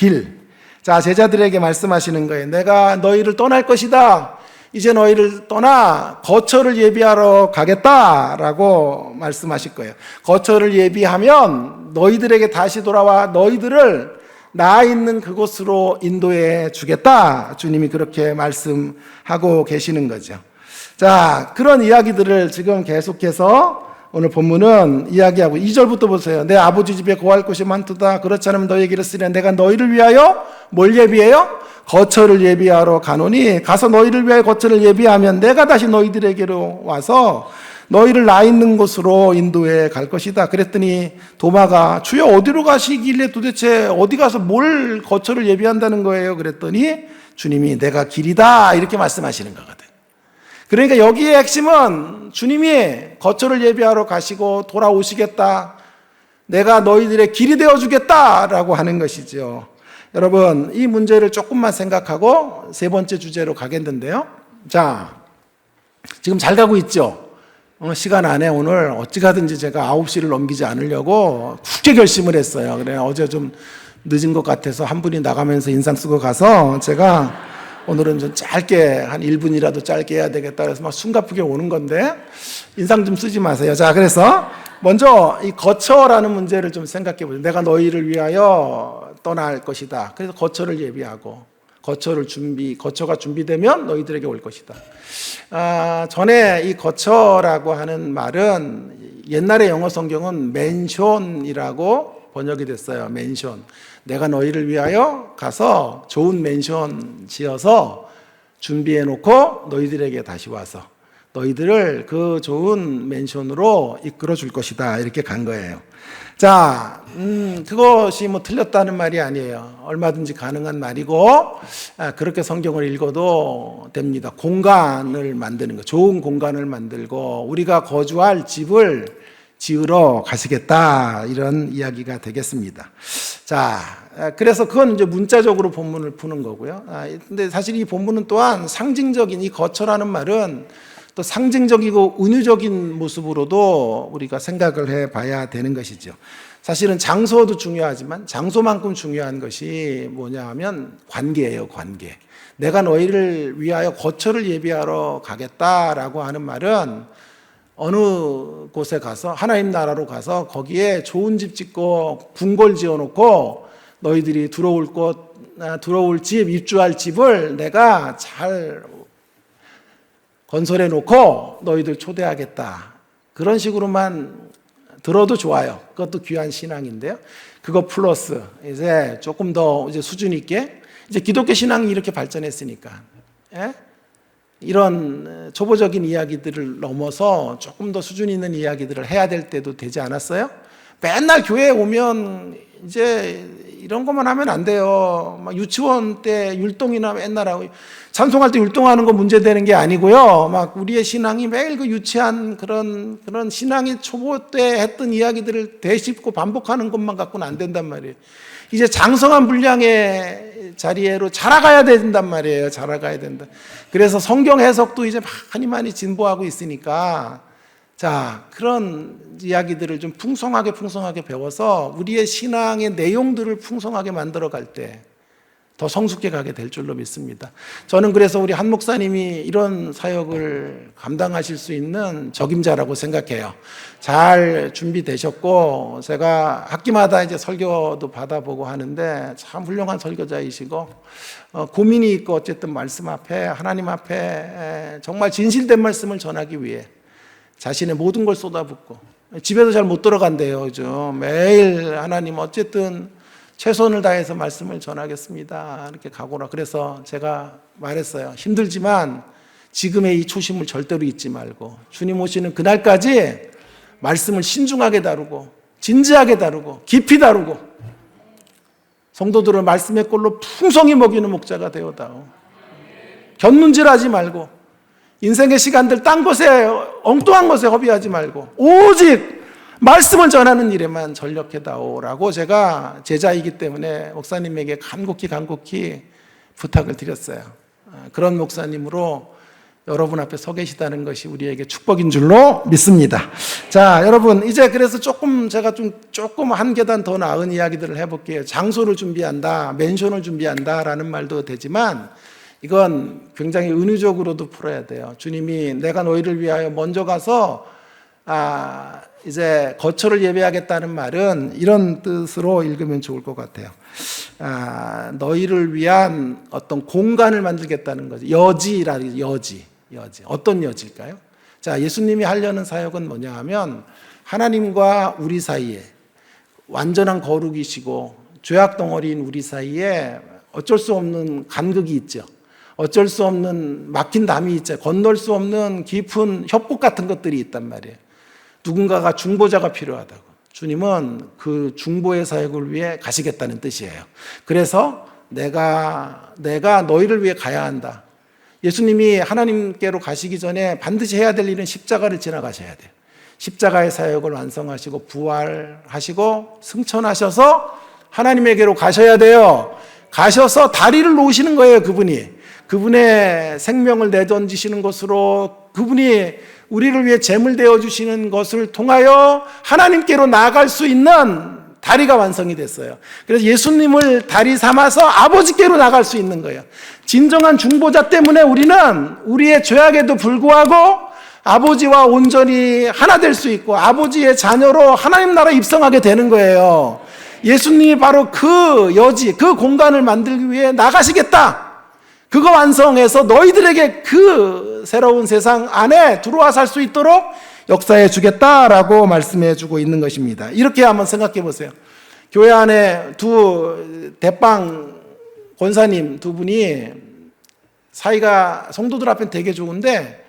자, 제자들에게 말씀하시는 거예요. 내가 너희를 떠날 것이다. 이제 너희를 떠나 거처를 예비하러 가겠다라고 말씀하실 거예요. 거처를 예비하면 너희들에게 다시 돌아와 너희들을 나 있는 그곳으로 인도해 주겠다. 주님이 그렇게 말씀하고 계시는 거죠. 자, 그런 이야기들을 지금 계속해서 오늘 본문은 이야기하고 2절부터 보세요. 내 아버지 집에 거할 곳이 많도다. 그렇지 않으면 너희에게 쓰리라. 내가 너희를 위하여 뭘 예비해요? 거처를 예비하러 가노니 가서 너희를 위하여 거처를 예비하면 내가 다시 너희들에게로 와서 너희를 나 있는 곳으로 인도해 갈 것이다. 그랬더니 도마가 주여 어디로 가시길래 도대체 어디 가서 뭘 거처를 예비한다는 거예요? 그랬더니 주님이 내가 길이다 이렇게 말씀하시는 거거든. 그러니까 여기의 핵심은 주님이 거처를 예비하러 가시고 돌아오시겠다. 내가 너희들의 길이 되어주겠다라고 하는 것이죠. 여러분, 이 문제를 조금만 생각하고 세 번째 주제로 가겠는데요. 자, 지금 잘 가고 있죠? 시간 안에 오늘 어찌 가든지 제가 9시를 넘기지 않으려고 굳게 결심을 했어요. 그래, 어제 좀 늦은 것 같아서 한 분이 나가면서 인상 쓰고 가서 제가 오늘은 좀 짧게 한 1분이라도 짧게 해야 되겠다 그래서 막 숨가쁘게 오는 건데 인상 좀 쓰지 마세요. 자, 그래서 먼저 이 거처라는 문제를 좀 생각해 보세요. 내가 너희를 위하여 떠날 것이다. 그래서 거처를 예비하고 거처가 준비되면 너희들에게 올 것이다. 전에 이 거처라고 하는 말은 옛날의 영어 성경은 맨션이라고 번역이 됐어요. 맨션. 내가 너희를 위하여 가서 좋은 맨션 지어서 준비해 놓고 너희들에게 다시 와서 너희들을 그 좋은 맨션으로 이끌어 줄 것이다. 이렇게 간 거예요. 자, 그것이 뭐 틀렸다는 말이 아니에요. 얼마든지 가능한 말이고, 그렇게 성경을 읽어도 됩니다. 공간을 만드는 거, 좋은 공간을 만들고, 우리가 거주할 집을 지으러 가시겠다. 이런 이야기가 되겠습니다. 자, 그래서 그건 이제 문자적으로 본문을 푸는 거고요. 근데 사실 이 본문은 또한 상징적인 이 거처라는 말은 또 상징적이고 은유적인 모습으로도 우리가 생각을 해 봐야 되는 것이죠. 사실은 장소도 중요하지만 장소만큼 중요한 것이 뭐냐 하면 관계예요, 관계. 내가 너희를 위하여 거처를 예비하러 가겠다라고 하는 말은 어느 곳에 가서 하나님 나라로 가서 거기에 좋은 집 짓고 궁궐 지어놓고 너희들이 들어올 집, 입주할 집을 내가 잘 건설해 놓고 너희들 초대하겠다. 그런 식으로만 들어도 좋아요. 그것도 귀한 신앙인데요. 그거 플러스 이제 조금 더 이제 수준 있게 이제 기독교 신앙이 이렇게 발전했으니까 이런 초보적인 이야기들을 넘어서 조금 더 수준 있는 이야기들을 해야 될 때도 되지 않았어요? 맨날 교회에 오면 이제 이런 것만 하면 안 돼요. 막 유치원 때 율동이나 맨날 하고 찬송할 때 율동하는 거 문제되는 게 아니고요. 막 우리의 신앙이 매일 그 유치한 그런 신앙이 초보 때 했던 이야기들을 되짚고 반복하는 것만 갖고는 안 된단 말이에요. 이제 장성한 분량의 자리로 자라가야 된단 말이에요. 자라가야 된다. 그래서 성경 해석도 이제 많이 진보하고 있으니까 자, 그런 이야기들을 좀 풍성하게 배워서 우리의 신앙의 내용들을 풍성하게 만들어 갈 때 더 성숙해 가게 될 줄로 믿습니다. 저는 그래서 우리 한 목사님이 이런 사역을 감당하실 수 있는 적임자라고 생각해요. 잘 준비되셨고, 제가 학기마다 이제 설교도 받아보고 하는데 참 훌륭한 설교자이시고, 고민이 있고 어쨌든 말씀 앞에, 하나님 앞에 정말 진실된 말씀을 전하기 위해 자신의 모든 걸 쏟아붓고, 집에도 잘 못 들어간대요, 요즘. 매일 하나님 어쨌든 최선을 다해서 말씀을 전하겠습니다. 이렇게 각오라. 그래서 제가 말했어요. 힘들지만 지금의 이 초심을 절대로 잊지 말고 주님 오시는 그날까지 말씀을 신중하게 다루고 진지하게 다루고 깊이 다루고 성도들을 말씀의 꼴로 풍성히 먹이는 목자가 되어다오. 곁눈질하지 말고 인생의 시간들 딴 것에 엉뚱한 것에 허비하지 말고 오직 말씀을 전하는 일에만 전력해다오라고 제가 제자이기 때문에 목사님에게 간곡히 부탁을 드렸어요. 그런 목사님으로 여러분 앞에 서 계시다는 것이 우리에게 축복인 줄로 믿습니다. 자, 여러분 이제 그래서 제가 조금 한 계단 더 나은 이야기들을 해볼게요. 장소를 준비한다, 맨션을 준비한다라는 말도 되지만 이건 굉장히 은유적으로도 풀어야 돼요. 주님이 내가 너희를 위하여 먼저 가서 이제 거처를 예배하겠다는 말은 이런 뜻으로 읽으면 좋을 것 같아요. 너희를 위한 어떤 공간을 만들겠다는 거죠. 여지라는 여지. 어떤 여지일까요? 자, 예수님이 하려는 사역은 뭐냐 하면 하나님과 우리 사이에 완전한 거룩이시고 죄악 덩어리인 우리 사이에 어쩔 수 없는 간극이 있죠. 어쩔 수 없는 막힌 담이 있죠. 건널 수 없는 깊은 협곡 같은 것들이 있단 말이에요. 누군가가 중보자가 필요하다고. 주님은 그 중보의 사역을 위해 가시겠다는 뜻이에요. 그래서 내가 너희를 위해 가야 한다. 예수님이 하나님께로 가시기 전에 반드시 해야 될 일은 십자가를 지나가셔야 돼요. 십자가의 사역을 완성하시고 부활하시고 승천하셔서 하나님에게로 가셔야 돼요. 가셔서 다리를 놓으시는 거예요, 그분의 생명을 내던지시는 것으로 그분이 우리를 위해 제물 되어주시는 것을 통하여 하나님께로 나아갈 수 있는 다리가 완성이 됐어요. 그래서 예수님을 다리 삼아서 아버지께로 나갈 수 있는 거예요. 진정한 중보자 때문에 우리는 우리의 죄악에도 불구하고 아버지와 온전히 하나 될 수 있고 아버지의 자녀로 하나님 나라에 입성하게 되는 거예요. 예수님이 바로 그 여지, 그 공간을 만들기 위해 나가시겠다. 그거 완성해서 너희들에게 그 새로운 세상 안에 들어와 살 수 있도록 역사해 주겠다라고 말씀해 주고 있는 것입니다. 이렇게 한번 생각해 보세요. 교회 안에 두 대빵 권사님 두 분이 사이가 성도들 앞엔 되게 좋은데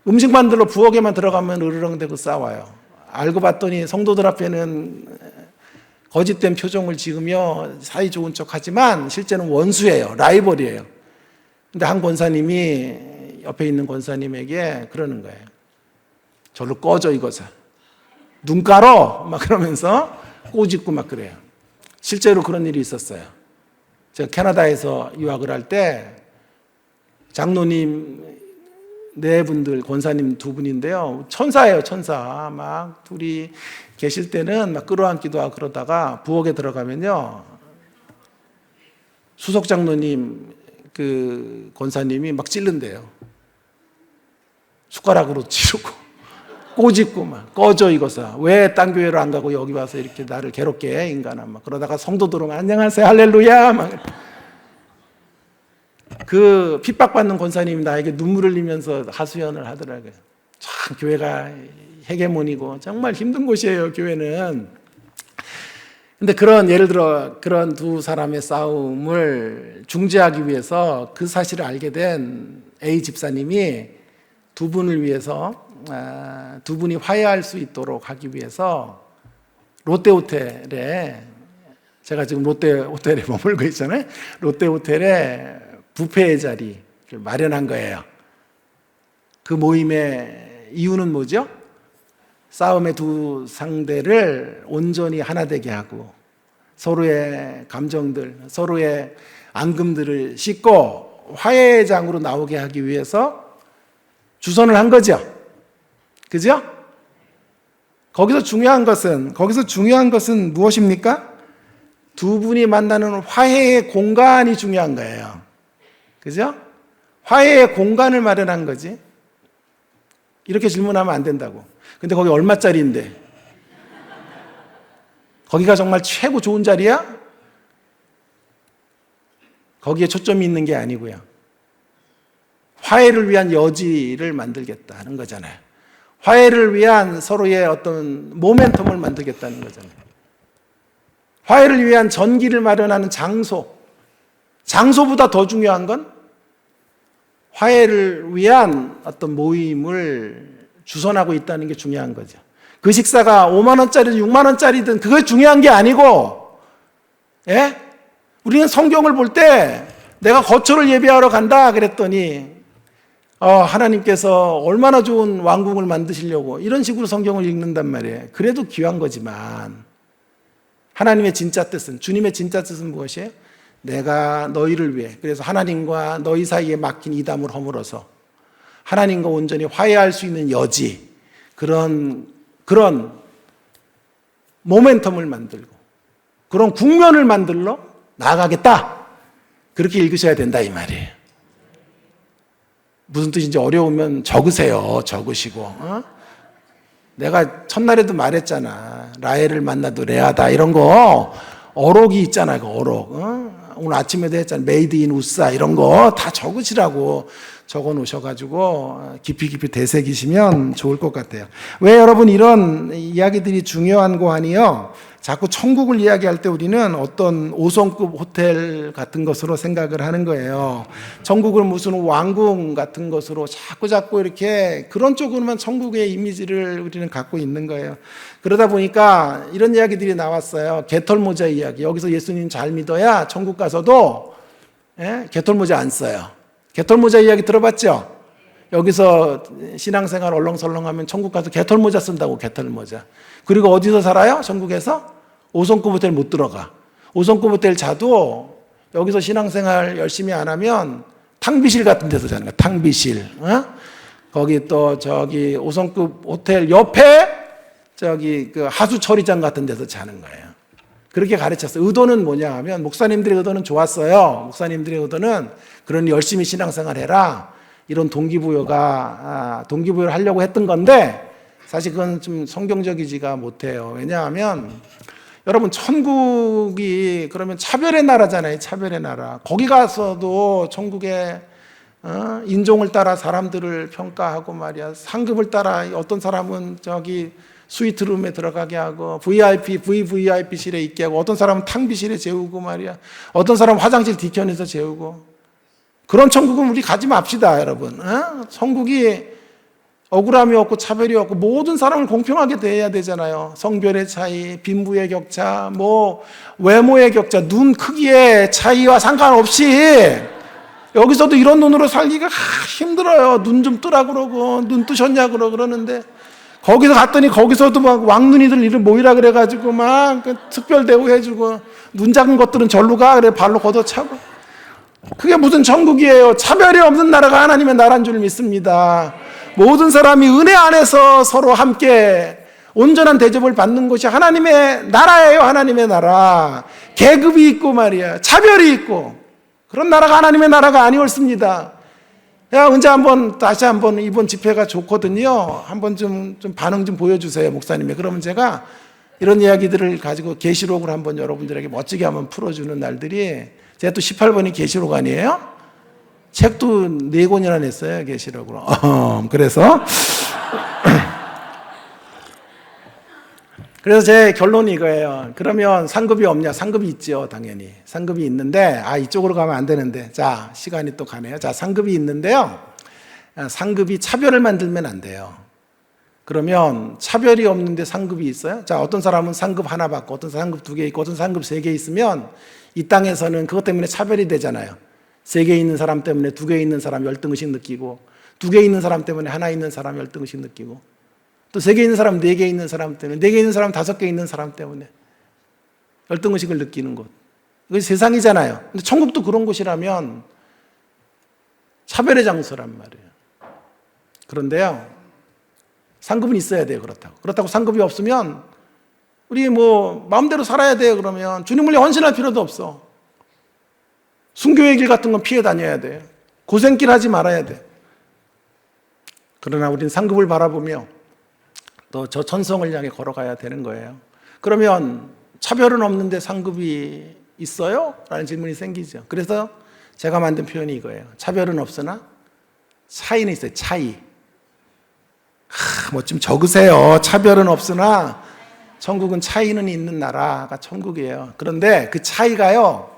음식 만들러 부엌에만 들어가면 으르렁대고 싸워요. 알고 봤더니 성도들 앞에는 거짓된 표정을 지으며 사이 좋은 척 하지만 실제는 원수예요. 라이벌이에요. 근데 한 권사님이 옆에 있는 권사님에게 그러는 거예요. 저로 꺼져 이거사. 눈 깔어! 막 그러면서 꼬집고 막 그래요. 실제로 그런 일이 있었어요. 제가 캐나다에서 유학을 할 때 장로님 네 분들, 권사님 두 분인데요. 천사예요, 천사. 막 둘이 계실 때는 막 끌어안기도 하고 그러다가 부엌에 들어가면요. 수석 장로님 그 권사님이 막 찔른대요. 숟가락으로 치르고 꼬집고 막 꺼져 이거사. 왜 딴 교회로 안 가고 여기 와서 이렇게 나를 괴롭게 해 인간아. 막 그러다가 성도들 오면 안녕하세요 할렐루야 막. 그 핍박받는 권사님이 나에게 눈물을 흘리면서 하소연을 하더라고요. 참 교회가 헤게몬이고 정말 힘든 곳이에요, 교회는. 근데 예를 들어 그런 두 사람의 싸움을 중재하기 위해서 그 사실을 알게 된 A 집사님이 두 분을 위해서 두 분이 화해할 수 있도록 하기 위해서 롯데호텔에, 제가 지금 롯데호텔에 머물고 있잖아요. 롯데호텔에 뷔페의 자리를 마련한 거예요. 그 모임의 이유는 뭐죠? 싸움의 두 상대를 온전히 하나 되게 하고 서로의 감정들, 서로의 앙금들을 씻고 화해의 장으로 나오게 하기 위해서 주선을 한 거죠. 그죠? 거기서 중요한 것은 무엇입니까? 두 분이 만나는 화해의 공간이 중요한 거예요. 그죠? 화해의 공간을 마련한 거지. 이렇게 질문하면 안 된다고. 근데 거기 얼마짜리인데? 거기가 정말 최고 좋은 자리야? 거기에 초점이 있는 게 아니고요. 화해를 위한 여지를 만들겠다는 거잖아요. 화해를 위한 서로의 어떤 모멘텀을 만들겠다는 거잖아요. 화해를 위한 전기를 마련하는 장소보다 더 중요한 건 화해를 위한 어떤 모임을 주선하고 있다는 게 중요한 거죠. 그 식사가 5만 원짜리든 6만 원짜리든 그게 중요한 게 아니고, 예? 우리는 성경을 볼 때 내가 거처를 예비하러 간다 그랬더니 하나님께서 얼마나 좋은 왕궁을 만드시려고 이런 식으로 성경을 읽는단 말이에요. 그래도 귀한 거지만 하나님의 진짜 뜻은, 주님의 진짜 뜻은 무엇이에요? 내가 너희를 위해, 그래서 하나님과 너희 사이에 막힌 이담을 허물어서 하나님과 온전히 화해할 수 있는 여지, 그런 모멘텀을 만들고 그런 국면을 만들러 나아가겠다. 그렇게 읽으셔야 된다 이 말이에요. 무슨 뜻인지 어려우면 적으세요. 적으시고. 내가 첫날에도 말했잖아. 라헬을 만나도 레아다 이런 거 어록이 있잖아. 그 어록. 오늘 아침에도 했잖아. 메이드 인 우사 이런 거 다 적으시라고 적어 놓으셔가지고 깊이 되새기시면 좋을 것 같아요. 왜 여러분 이런 이야기들이 중요한 거 아니요? 자꾸 천국을 이야기할 때 우리는 어떤 5성급 호텔 같은 것으로 생각을 하는 거예요. 천국을 무슨 왕궁 같은 것으로 자꾸 이렇게 그런 쪽으로만 천국의 이미지를 우리는 갖고 있는 거예요. 그러다 보니까 이런 이야기들이 나왔어요. 개털모자 이야기. 여기서 예수님 잘 믿어야 천국 가서도 개털모자 안 써요. 개털모자 이야기 들어봤죠? 여기서 신앙생활 얼렁설렁하면 천국 가서 개털모자 쓴다고. 개털모자. 그리고 어디서 살아요? 천국에서? 5성급 호텔 못 들어가. 5성급 호텔 자도 여기서 신앙생활 열심히 안 하면 탕비실 같은 데서 자는 거야. 탕비실. 거기 또 저기 5성급 호텔 옆에 저기 그 하수 처리장 같은 데서 자는 거예요. 그렇게 가르쳤어요. 의도는 뭐냐 하면 목사님들의 의도는 좋았어요. 목사님들의 의도는 그러니 열심히 신앙생활 해라. 이런 동기부여를 하려고 했던 건데 사실 그건 좀 성경적이지가 못해요. 왜냐하면 여러분 천국이 그러면 차별의 나라잖아요. 차별의 나라. 거기 가서도 천국에 인종을 따라 사람들을 평가하고 말이야. 상급을 따라 어떤 사람은 저기 스위트룸에 들어가게 하고 VVIP실에 있게 하고 어떤 사람은 탕비실에 재우고 말이야. 어떤 사람은 화장실 뒤편에서 재우고. 그런 천국은 우리 가지 맙시다 여러분. 천국이 억울함이 없고 차별이 없고 모든 사람을 공평하게 대해야 되잖아요. 성별의 차이, 빈부의 격차, 외모의 격차, 눈 크기의 차이와 상관없이 여기서도 이런 눈으로 살기가 힘들어요. 눈 좀 뜨라 그러고 눈 뜨셨냐 그러는데 거기서 갔더니 거기서도 막 왕눈이들 이름 모이라 그래가지고 막 특별 대우해주고 눈 작은 것들은 절로 가 그래 발로 걷어차고. 그게 무슨 천국이에요. 차별이 없는 나라가 하나님의 나라인 줄 믿습니다. 모든 사람이 은혜 안에서 서로 함께 온전한 대접을 받는 것이 하나님의 나라예요. 하나님의 나라. 계급이 있고 말이야. 차별이 있고 그런 나라가 하나님의 나라가 아니었습니다. 다시 한번 이번 집회가 좋거든요. 한번 좀 반응 좀 보여주세요, 목사님이. 그러면 제가 이런 이야기들을 가지고 계시록을 한번 여러분들에게 멋지게 한번 풀어주는 날들이, 제가 또 18번이 계시록 아니에요? 책도 4권이나 냈어요, 계시록으로. 그래서 제 결론이 이거예요. 그러면 상급이 없냐? 상급이 있죠, 당연히. 상급이 있는데, 이쪽으로 가면 안 되는데. 자, 시간이 또 가네요. 자, 상급이 있는데요. 상급이 차별을 만들면 안 돼요. 그러면 차별이 없는데 상급이 있어요? 자, 어떤 사람은 상급 하나 받고, 어떤 상급 2개 있고, 어떤 상급 3개 있으면 이 땅에서는 그것 때문에 차별이 되잖아요. 3개 있는 사람 때문에 2개 있는 사람 열등의식 느끼고, 2개 있는 사람 때문에 하나 있는 사람 열등의식 느끼고, 또 3개 있는 사람, 4개 있는 사람 때문에, 4개 있는 사람, 5개 있는 사람 때문에. 열등의식을 느끼는 곳. 그게 세상이잖아요. 근데 천국도 그런 곳이라면 차별의 장소란 말이에요. 그런데요, 상급은 있어야 돼요. 그렇다고 상급이 없으면 우리 뭐 마음대로 살아야 돼요. 그러면 주님을 위해 헌신할 필요도 없어. 순교의 길 같은 건 피해 다녀야 돼. 고생길 하지 말아야 돼. 그러나 우리는 상급을 바라보며 또 저 천성을 향해 걸어가야 되는 거예요. 그러면 차별은 없는데 상급이 있어요? 라는 질문이 생기죠. 그래서 제가 만든 표현이 이거예요. 차별은 없으나 차이는 있어요. 차이. 뭐 좀 적으세요. 차별은 없으나 천국은 차이는 있는 나라가 천국이에요. 그런데 그 차이가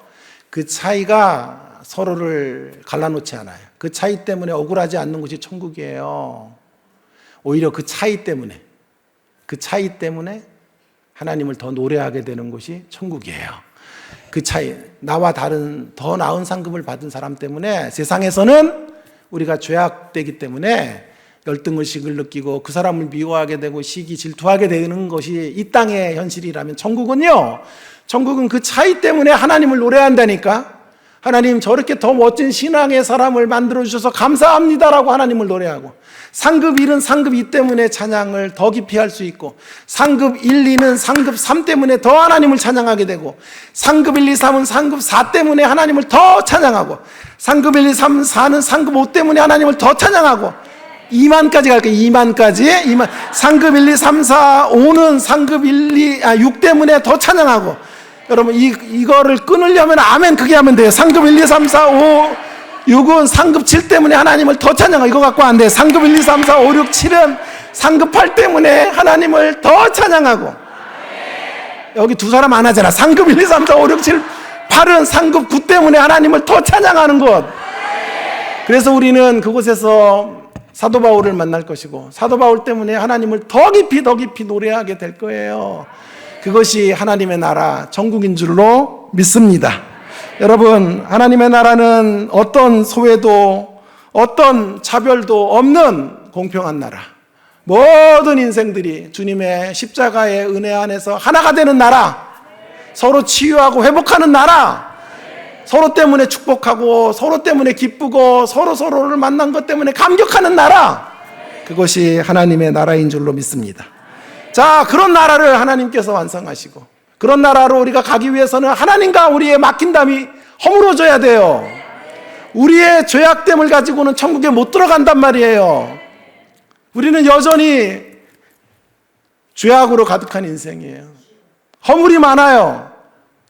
서로를 갈라놓지 않아요. 그 차이 때문에 억울하지 않는 것이 천국이에요. 오히려 그 차이 때문에 하나님을 더 노래하게 되는 것이 천국이에요. 그 차이, 나와 다른 더 나은 상급을 받은 사람 때문에 세상에서는 우리가 죄악되기 때문에 열등의식을 느끼고 그 사람을 미워하게 되고 시기 질투하게 되는 것이 이 땅의 현실이라면 천국은 그 차이 때문에 하나님을 노래한다니까. 하나님 저렇게 더 멋진 신앙의 사람을 만들어주셔서 감사합니다라고 하나님을 노래하고, 상급 1은 상급 2 때문에 찬양을 더 깊이 할 수 있고, 상급 1, 2는 상급 3 때문에 더 하나님을 찬양하게 되고, 상급 1, 2, 3은 상급 4 때문에 하나님을 더 찬양하고, 상급 1, 2, 3, 4는 상급 5 때문에 하나님을 더 찬양하고, 2만까지 갈게요. 2만. 상급 1, 2, 3, 4, 5는 상급 6 때문에 더 찬양하고. 여러분 이거를 끊으려면 아멘 크게 하면 돼요. 상급 1, 2, 3, 4, 5, 6은 상급 7 때문에 하나님을 더 찬양하고. 이거 갖고 안 돼. 상급 1, 2, 3, 4, 5, 6, 7은 상급 8 때문에 하나님을 더 찬양하고. 여기 두 사람 안 하잖아. 상급 1, 2, 3, 4, 5, 6, 7, 8은 상급 9 때문에 하나님을 더 찬양하는 것. 그래서 우리는 그곳에서 사도 바울을 만날 것이고, 사도 바울 때문에 하나님을 더 깊이 노래하게 될 거예요. 그것이 하나님의 나라 천국인 줄로 믿습니다. 여러분, 하나님의 나라는 어떤 소외도 어떤 차별도 없는 공평한 나라, 모든 인생들이 주님의 십자가의 은혜 안에서 하나가 되는 나라, 서로 치유하고 회복하는 나라, 서로 때문에 축복하고 서로 때문에 기쁘고 서로를 만난 것 때문에 감격하는 나라, 그것이 하나님의 나라인 줄로 믿습니다. 자, 그런 나라를 하나님께서 완성하시고, 그런 나라로 우리가 가기 위해서는 하나님과 우리의 맡긴담이 허물어져야 돼요. 우리의 죄악됨을 가지고는 천국에 못 들어간단 말이에요. 우리는 여전히 죄악으로 가득한 인생이에요. 허물이 많아요.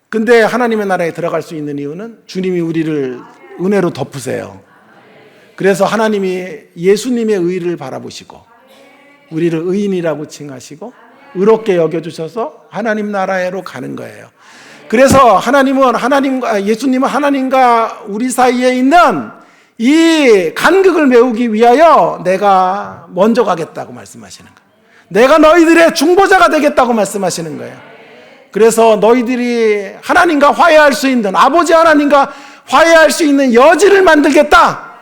근데 하나님의 나라에 들어갈 수 있는 이유는 주님이 우리를 은혜로 덮으세요. 그래서 하나님이 예수님의 의를 바라보시고 우리를 의인이라고 칭하시고 의롭게 여겨주셔서 하나님 나라로 가는 거예요. 그래서 예수님은 하나님과 우리 사이에 있는 이 간극을 메우기 위하여 내가 먼저 가겠다고 말씀하시는 거예요. 내가 너희들의 중보자가 되겠다고 말씀하시는 거예요. 그래서 너희들이 하나님과 화해할 수 있는, 아버지 하나님과 화해할 수 있는 여지를 만들겠다,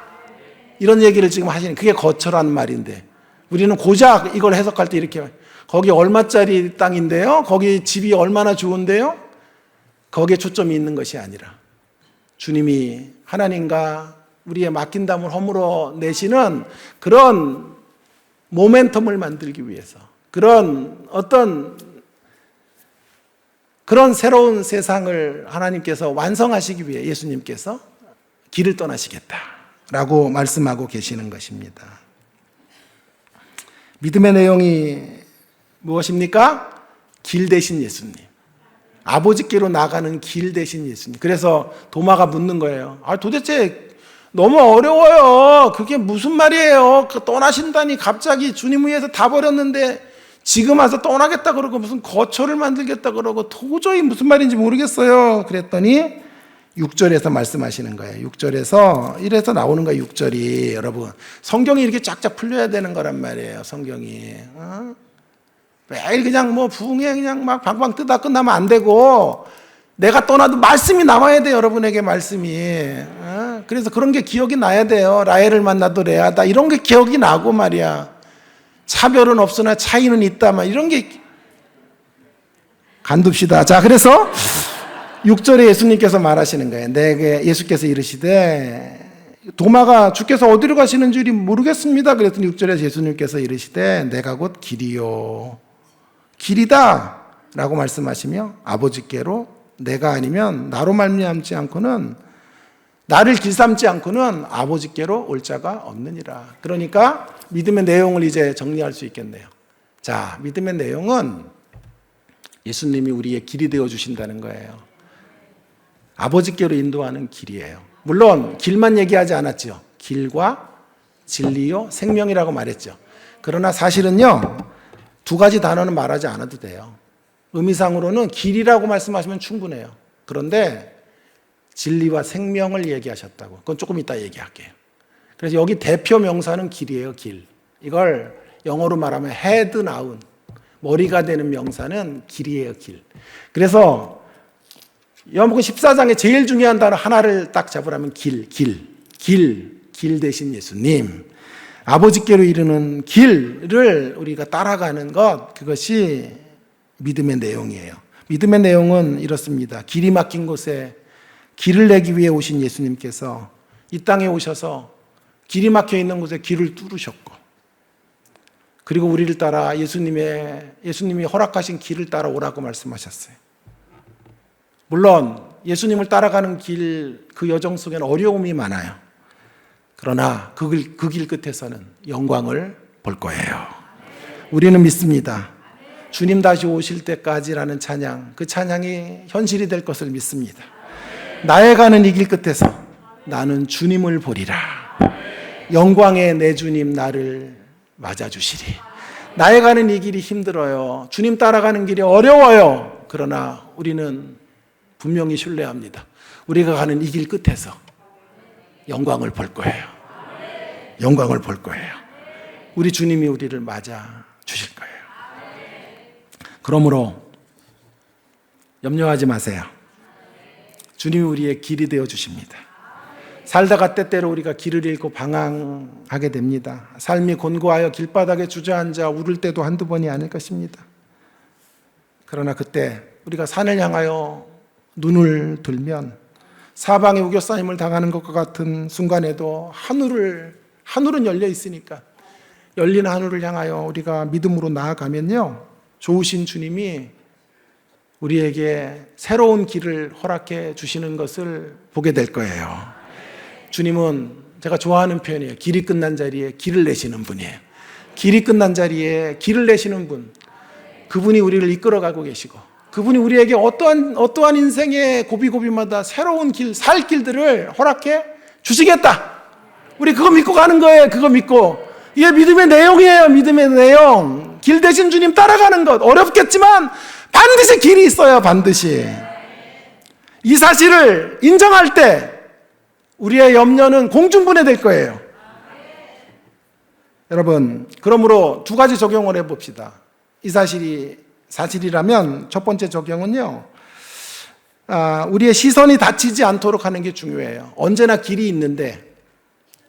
이런 얘기를 지금 하시는, 그게 거처라는 말인데, 우리는 고작 이걸 해석할 때 이렇게, 거기 얼마짜리 땅인데요? 거기 집이 얼마나 좋은데요? 거기에 초점이 있는 것이 아니라 주님이 하나님과 우리의 맡긴담을 허물어 내시는 그런 모멘텀을 만들기 위해서, 그런 새로운 세상을 하나님께서 완성하시기 위해 예수님께서 길을 떠나시겠다라고 말씀하고 계시는 것입니다. 믿음의 내용이 무엇입니까? 길 대신 예수님, 아버지께로 나가는 길 대신 예수님. 그래서 도마가 묻는 거예요. 도대체 너무 어려워요. 그게 무슨 말이에요? 떠나신다니 갑자기 주님 위해서 다 버렸는데 지금 와서 떠나겠다 그러고 무슨 거처를 만들겠다 그러고 도저히 무슨 말인지 모르겠어요. 그랬더니 6절에서 말씀하시는 거예요. 6절에서 이래서 나오는 거예요. 6절이 여러분, 성경이 이렇게 쫙쫙 풀려야 되는 거란 말이에요. 성경이 매일 그냥 부흥에 그냥 막 방방 뜨다 끝나면 안 되고, 내가 떠나도 말씀이 남아야 돼요. 여러분에게 말씀이. 그래서 그런 게 기억이 나야 돼요. 라헬을 만나도 레아다, 이런 게 기억이 나고 말이야. 차별은 없으나 차이는 있다, 막 이런 게 간둡시다. 자, 그래서 6절에 예수님께서 말하시는 거예요. 내게 예수께서 이르시되 도마가 주께서 어디로 가시는 줄이 모르겠습니다. 그랬더니 6절에 예수님께서 이르시되 내가 곧 길이요 길이다 라고 말씀하시며 아버지께로 내가 아니면 나로 말미암지 않고는 나를 길 삼지 않고는 아버지께로 올 자가 없느니라. 그러니까 믿음의 내용을 이제 정리할 수 있겠네요. 자, 믿음의 내용은 예수님이 우리의 길이 되어 주신다는 거예요. 아버지께로 인도하는 길이에요. 물론 길만 얘기하지 않았죠. 길과 진리요 생명이라고 말했죠. 그러나 사실은요, 두 가지 단어는 말하지 않아도 돼요. 의미상으로는 길이라고 말씀하시면 충분해요. 그런데 진리와 생명을 얘기하셨다고. 그건 조금 이따 얘기할게요. 그래서 여기 대표 명사는 길이에요, 길. 이걸 영어로 말하면 head noun, 머리가 되는 명사는 길이에요, 길. 그래서 요한복음 14장에 제일 중요한 단어 하나를 딱 잡으라면 길 대신 예수님. 아버지께로 이르는 길을 우리가 따라가는 것, 그것이 믿음의 내용이에요. 믿음의 내용은 이렇습니다. 길이 막힌 곳에 길을 내기 위해 오신 예수님께서 이 땅에 오셔서 길이 막혀 있는 곳에 길을 뚫으셨고, 그리고 우리를 따라 예수님이 허락하신 길을 따라 오라고 말씀하셨어요. 물론 예수님을 따라가는 길, 그 여정 속에는 어려움이 많아요. 그러나 그 길 끝에서는 영광을 볼 거예요. 우리는 믿습니다. 주님 다시 오실 때까지라는 찬양, 그 찬양이 현실이 될 것을 믿습니다. 나의 가는 이 길 끝에서 나는 주님을 보리라. 영광의 내 주님 나를 맞아주시리. 나의 가는 이 길이 힘들어요. 주님 따라가는 길이 어려워요. 그러나 우리는 분명히 신뢰합니다. 우리가 가는 이 길 끝에서 영광을 볼 거예요. 영광을 볼 거예요. 우리 주님이 우리를 맞아 주실 거예요. 그러므로 염려하지 마세요. 주님이 우리의 길이 되어 주십니다. 살다가 때때로 우리가 길을 잃고 방황하게 됩니다. 삶이 곤고하여 길바닥에 주저앉아 울을 때도 한두 번이 아닐 것입니다. 그러나 그때 우리가 산을 향하여 눈을 들면 사방에 우겨싸임을 당하는 것과 같은 순간에도 하늘은 열려 있으니까 열린 하늘을 향하여 우리가 믿음으로 나아가면요, 좋으신 주님이 우리에게 새로운 길을 허락해 주시는 것을 보게 될 거예요. 주님은 제가 좋아하는 표현이에요. 길이 끝난 자리에 길을 내시는 분이에요. 길이 끝난 자리에 길을 내시는 분, 그분이 우리를 이끌어가고 계시고, 그분이 우리에게 어떠한 인생의 고비고비마다 새로운 길, 살 길들을 허락해 주시겠다. 우리 그거 믿고 가는 거예요. 그거 믿고. 이게 믿음의 내용이에요. 믿음의 내용. 길 대신 주님 따라가는 것 어렵겠지만 반드시 길이 있어요. 반드시. 이 사실을 인정할 때 우리의 염려는 공중분해될 거예요. 여러분, 그러므로 두 가지 적용을 해봅시다. 이 사실이 사실이라면 첫 번째 적용은요, 우리의 시선이 다치지 않도록 하는 게 중요해요. 언제나 길이 있는데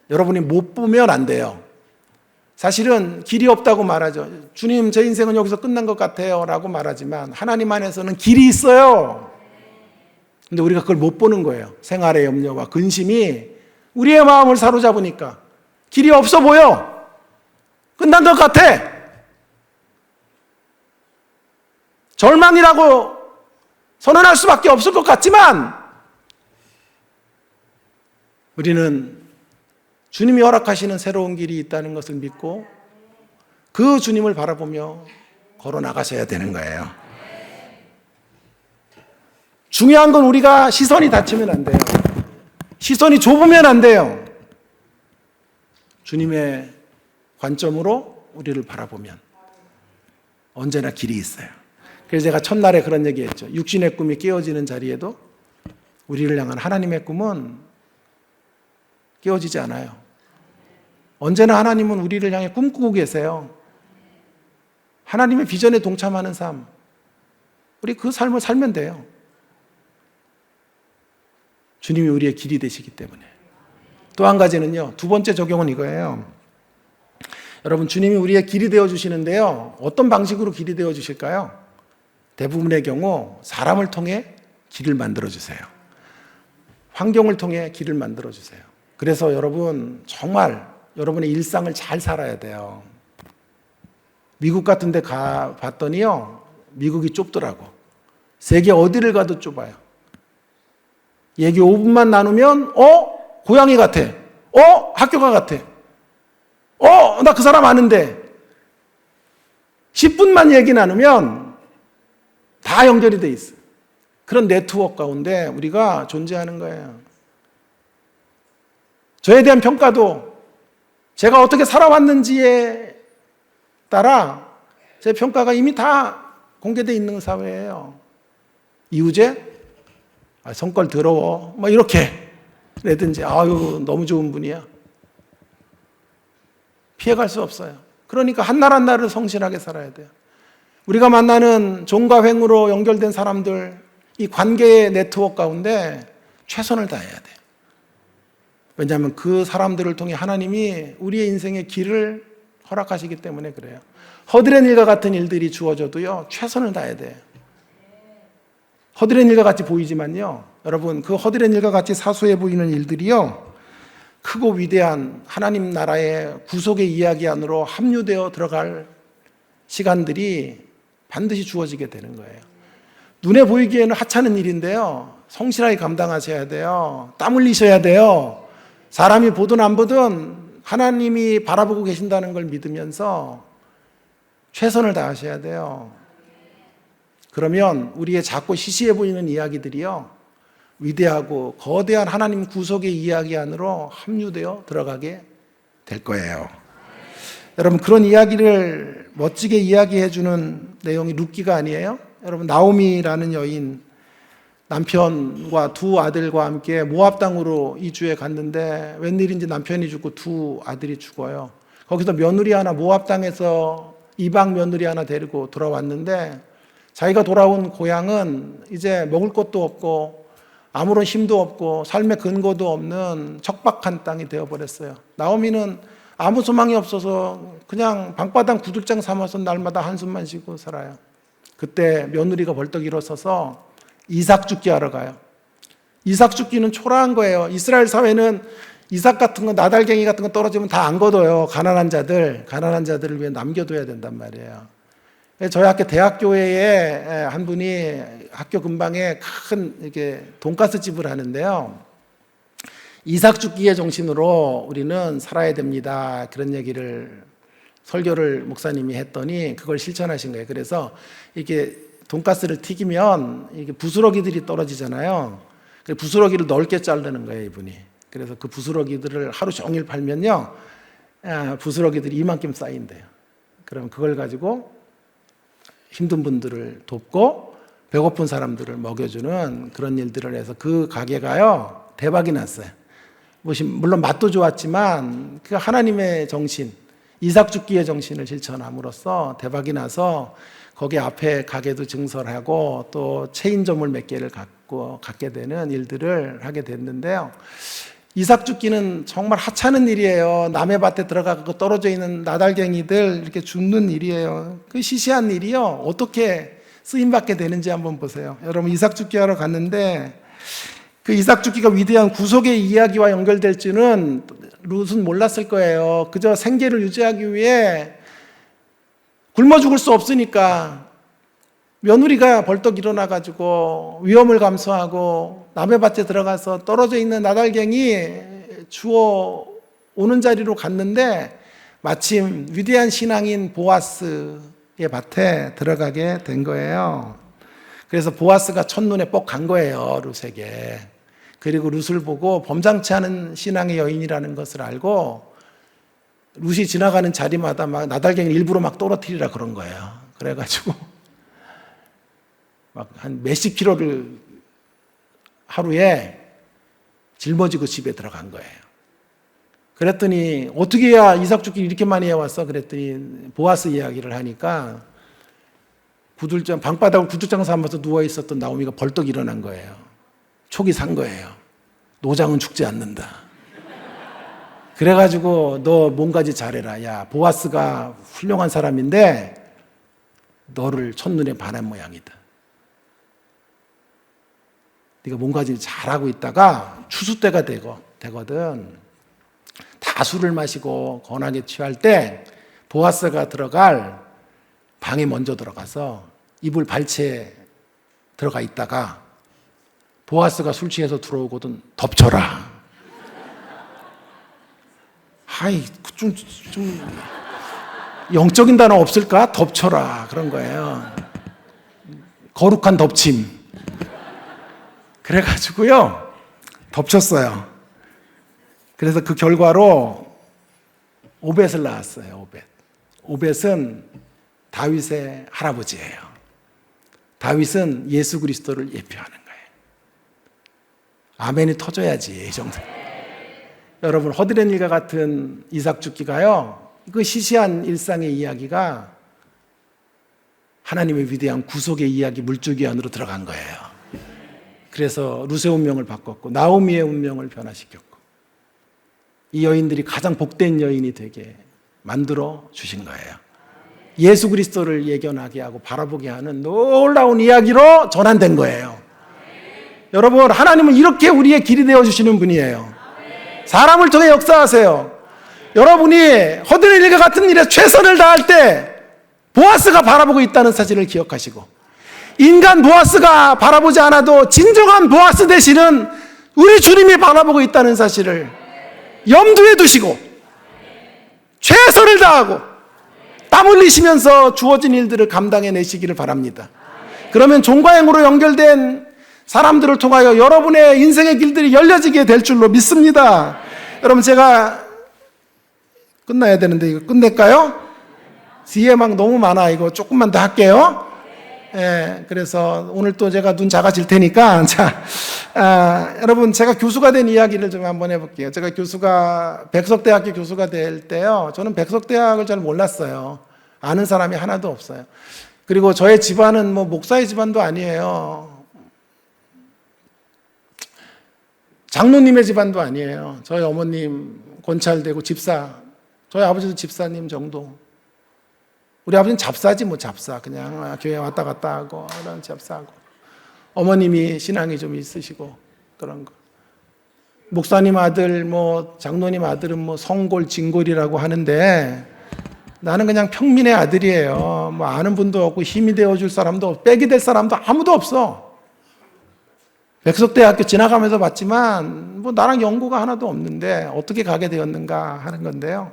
여러분이 못 보면 안 돼요. 사실은 길이 없다고 말하죠. 주님, 제 인생은 여기서 끝난 것 같아요 라고 말하지만 하나님 안에서는 길이 있어요. 근데 우리가 그걸 못 보는 거예요. 생활의 염려와 근심이 우리의 마음을 사로잡으니까 길이 없어 보여. 끝난 것 같아. 절망이라고 선언할 수밖에 없을 것 같지만 우리는 주님이 허락하시는 새로운 길이 있다는 것을 믿고 그 주님을 바라보며 걸어 나가셔야 되는 거예요. 중요한 건 우리가 시선이 닫히면 안 돼요. 시선이 좁으면 안 돼요. 주님의 관점으로 우리를 바라보면 언제나 길이 있어요. 그래서 제가 첫날에 그런 얘기했죠. 육신의 꿈이 깨어지는 자리에도 우리를 향한 하나님의 꿈은 깨어지지 않아요. 언제나 하나님은 우리를 향해 꿈꾸고 계세요. 하나님의 비전에 동참하는 삶, 우리 그 삶을 살면 돼요. 주님이 우리의 길이 되시기 때문에. 또 한 가지는요, 두 번째 적용은 이거예요. 여러분, 주님이 우리의 길이 되어 주시는데요, 어떤 방식으로 길이 되어 주실까요? 대부분의 경우 사람을 통해 길을 만들어 주세요. 환경을 통해 길을 만들어 주세요. 그래서 여러분 정말 여러분의 일상을 잘 살아야 돼요. 미국 같은 데 가 봤더니요, 미국이 좁더라고. 세계 어디를 가도 좁아요. 얘기 5분만 나누면 고양이 같아. 학교가 같아. 나 그 사람 아는데. 10분만 얘기 나누면 다 연결이 돼 있어. 그런 네트워크 가운데 우리가 존재하는 거예요. 저에 대한 평가도 제가 어떻게 살아왔는지에 따라 제 평가가 이미 다 공개되어 있는 사회예요. 이우재? 성깔 더러워. 이렇게 라든지 아유 너무 좋은 분이야. 피해갈 수 없어요. 그러니까 한날 한날을 성실하게 살아야 돼요. 우리가 만나는 종과 횡으로 연결된 사람들, 이 관계의 네트워크 가운데 최선을 다해야 돼요. 왜냐하면 그 사람들을 통해 하나님이 우리의 인생의 길을 허락하시기 때문에 그래요. 허드렛 일과 같은 일들이 주어져도요, 최선을 다해야 돼요. 허드렛 일과 같이 보이지만요, 여러분, 그 허드렛 일과 같이 사소해 보이는 일들이요, 크고 위대한 하나님 나라의 구속의 이야기 안으로 합류되어 들어갈 시간들이 반드시 주어지게 되는 거예요. 눈에 보이기에는 하찮은 일인데요, 성실하게 감당하셔야 돼요. 땀 흘리셔야 돼요. 사람이 보든 안 보든 하나님이 바라보고 계신다는 걸 믿으면서 최선을 다하셔야 돼요. 그러면 우리의 작고 시시해 보이는 이야기들이요, 위대하고 거대한 하나님 구속의 이야기 안으로 합류되어 들어가게 될 거예요. 여러분, 그런 이야기를 멋지게 이야기해 주는 내용이 룻기가 아니에요? 여러분, 나오미라는 여인, 남편과 두 아들과 함께 모압 땅으로 이주해 갔는데 웬일인지 남편이 죽고 두 아들이 죽어요. 거기서 며느리 하나, 모압 땅에서 이방 며느리 하나 데리고 돌아왔는데 자기가 돌아온 고향은 이제 먹을 것도 없고 아무런 힘도 없고 삶의 근거도 없는 척박한 땅이 되어버렸어요. 나오미는 아무 소망이 없어서 그냥 방바닥 구들장 삼아서 날마다 한숨만 쉬고 살아요. 그때 며느리가 벌떡 일어서서 이삭 죽기 하러 가요. 이삭 죽기는 초라한 거예요. 이스라엘 사회는 이삭 같은 거, 나달갱이 같은 거 떨어지면 다 안 걷어요. 가난한 자들을 위해 남겨둬야 된단 말이에요. 저희 학교 대학교회에 한 분이 학교 근방에 큰 이렇게 돈가스 집을 하는데요, 이삭 죽기의 정신으로 우리는 살아야 됩니다. 그런 얘기를 설교를 목사님이 했더니 그걸 실천하신 거예요. 그래서 이렇게 돈가스를 튀기면 이게 부스러기들이 떨어지잖아요. 그 부스러기를 넓게 자르는 거예요, 이분이. 그래서 그 부스러기들을 하루 종일 팔면요, 부스러기들이 이만큼 쌓인대요. 그럼 그걸 가지고 힘든 분들을 돕고 배고픈 사람들을 먹여주는 그런 일들을 해서 그 가게가요, 대박이 났어요. 물론 맛도 좋았지만 그 하나님의 정신, 이삭 죽기의 정신을 실천함으로써 대박이 나서 거기 앞에 가게도 증설하고 또 체인점을 몇 개를 갖게 되는 일들을 하게 됐는데요. 이삭 죽기는 정말 하찮은 일이에요. 남의 밭에 들어가고 떨어져 있는 나달갱이들 이렇게 줍는 일이에요. 그 시시한 일이요, 어떻게 쓰임받게 되는지 한번 보세요. 여러분, 이삭 죽기 하러 갔는데 그 이삭 죽기가 위대한 구속의 이야기와 연결될 줄은 룻은 몰랐을 거예요. 그저 생계를 유지하기 위해 굶어 죽을 수 없으니까 며느리가 벌떡 일어나가지고 위험을 감수하고 남의 밭에 들어가서 떨어져 있는 나달갱이 주워 오는 자리로 갔는데 마침 위대한 신앙인 보아스의 밭에 들어가게 된 거예요. 그래서 보아스가 첫눈에 뻑 간 거예요, 룻에게. 그리고 룻을 보고 범상치 않은 신앙의 여인이라는 것을 알고 룻이 지나가는 자리마다 막 나달갱이를 일부러 막 떨어뜨리라 그런 거예요. 그래가지고 막 한 몇십 킬로를 하루에 짊어지고 집에 들어간 거예요. 그랬더니 어떻게 해야 이삭 죽기 이렇게 많이 해왔어? 그랬더니 보아스 이야기를 하니까 방바닥을 구들장 삼아서 누워있었던 나오미가 벌떡 일어난 거예요. 촉이 산 거예요. 노장은 죽지 않는다. 그래가지고 너 뭔가지 잘해라. 야, 보아스가 훌륭한 사람인데 너를 첫눈에 반한 모양이다. 네가 뭔가지 잘하고 있다가 추수 때가 되거든. 다 술을 마시고 건하게 취할 때 보아스가 들어갈 방에 먼저 들어가서 이불 발치에 들어가 있다가 보아스가 술 취해서 들어오거든 덮쳐라. 아이 좀 영적인 단어 없을까? 덮쳐라 그런 거예요. 거룩한 덮침. 그래가지고요 덮쳤어요. 그래서 그 결과로 오벳을 낳았어요. 오벳은 다윗의 할아버지예요. 다윗은 예수 그리스도를 예표하는 거예요. 아멘이 터져야지 이 정도. 여러분 허드렛 일과 같은 이삭 죽기가요, 그 시시한 일상의 이야기가 하나님의 위대한 구속의 이야기 물줄기 안으로 들어간 거예요. 그래서 루세 운명을 바꿨고 나오미의 운명을 변화시켰고 이 여인들이 가장 복된 여인이 되게 만들어 주신 거예요. 예수 그리스도를 예견하게 하고 바라보게 하는 놀라운 이야기로 전환된 거예요. 여러분 하나님은 이렇게 우리의 길이 되어주시는 분이에요. 사람을 통해 역사하세요. 여러분이 허드렛 일과 같은 일에 최선을 다할 때 보아스가 바라보고 있다는 사실을 기억하시고, 인간 보아스가 바라보지 않아도 진정한 보아스 되시는 우리 주님이 바라보고 있다는 사실을 염두에 두시고 최선을 다하고 땀 흘리시면서 주어진 일들을 감당해 내시기를 바랍니다. 그러면 종과 행으로 연결된 사람들을 통하여 여러분의 인생의 길들이 열려지게 될 줄로 믿습니다. 여러분 제가 끝나야 되는데 이거 끝낼까요? 뒤에 막 너무 많아. 이거 조금만 더 할게요. 예, 그래서 오늘 또 제가 눈 작아질 테니까 여러분 제가 교수가 된 이야기를 좀 한번 해볼게요. 제가 백석대학교 교수가 될 때요, 저는 백석대학을 잘 몰랐어요. 아는 사람이 하나도 없어요. 그리고 저의 집안은 뭐 목사의 집안도 아니에요. 장로님의 집안도 아니에요. 저희 어머님 권찰되고 집사, 저희 아버지도 집사님 정도. 우리 아버지는 잡사지 뭐 잡사. 그냥 교회 왔다 갔다 하고 그런 잡사하고. 어머님이 신앙이 좀 있으시고 그런 거. 목사님 아들 뭐 장로님 아들은 뭐 성골 진골이라고 하는데 나는 그냥 평민의 아들이에요. 뭐 아는 분도 없고 힘이 되어줄 사람도 없고 백이 될 사람도 아무도 없어. 백석대학교 지나가면서 봤지만 뭐 나랑 연고가 하나도 없는데 어떻게 가게 되었는가 하는 건데요.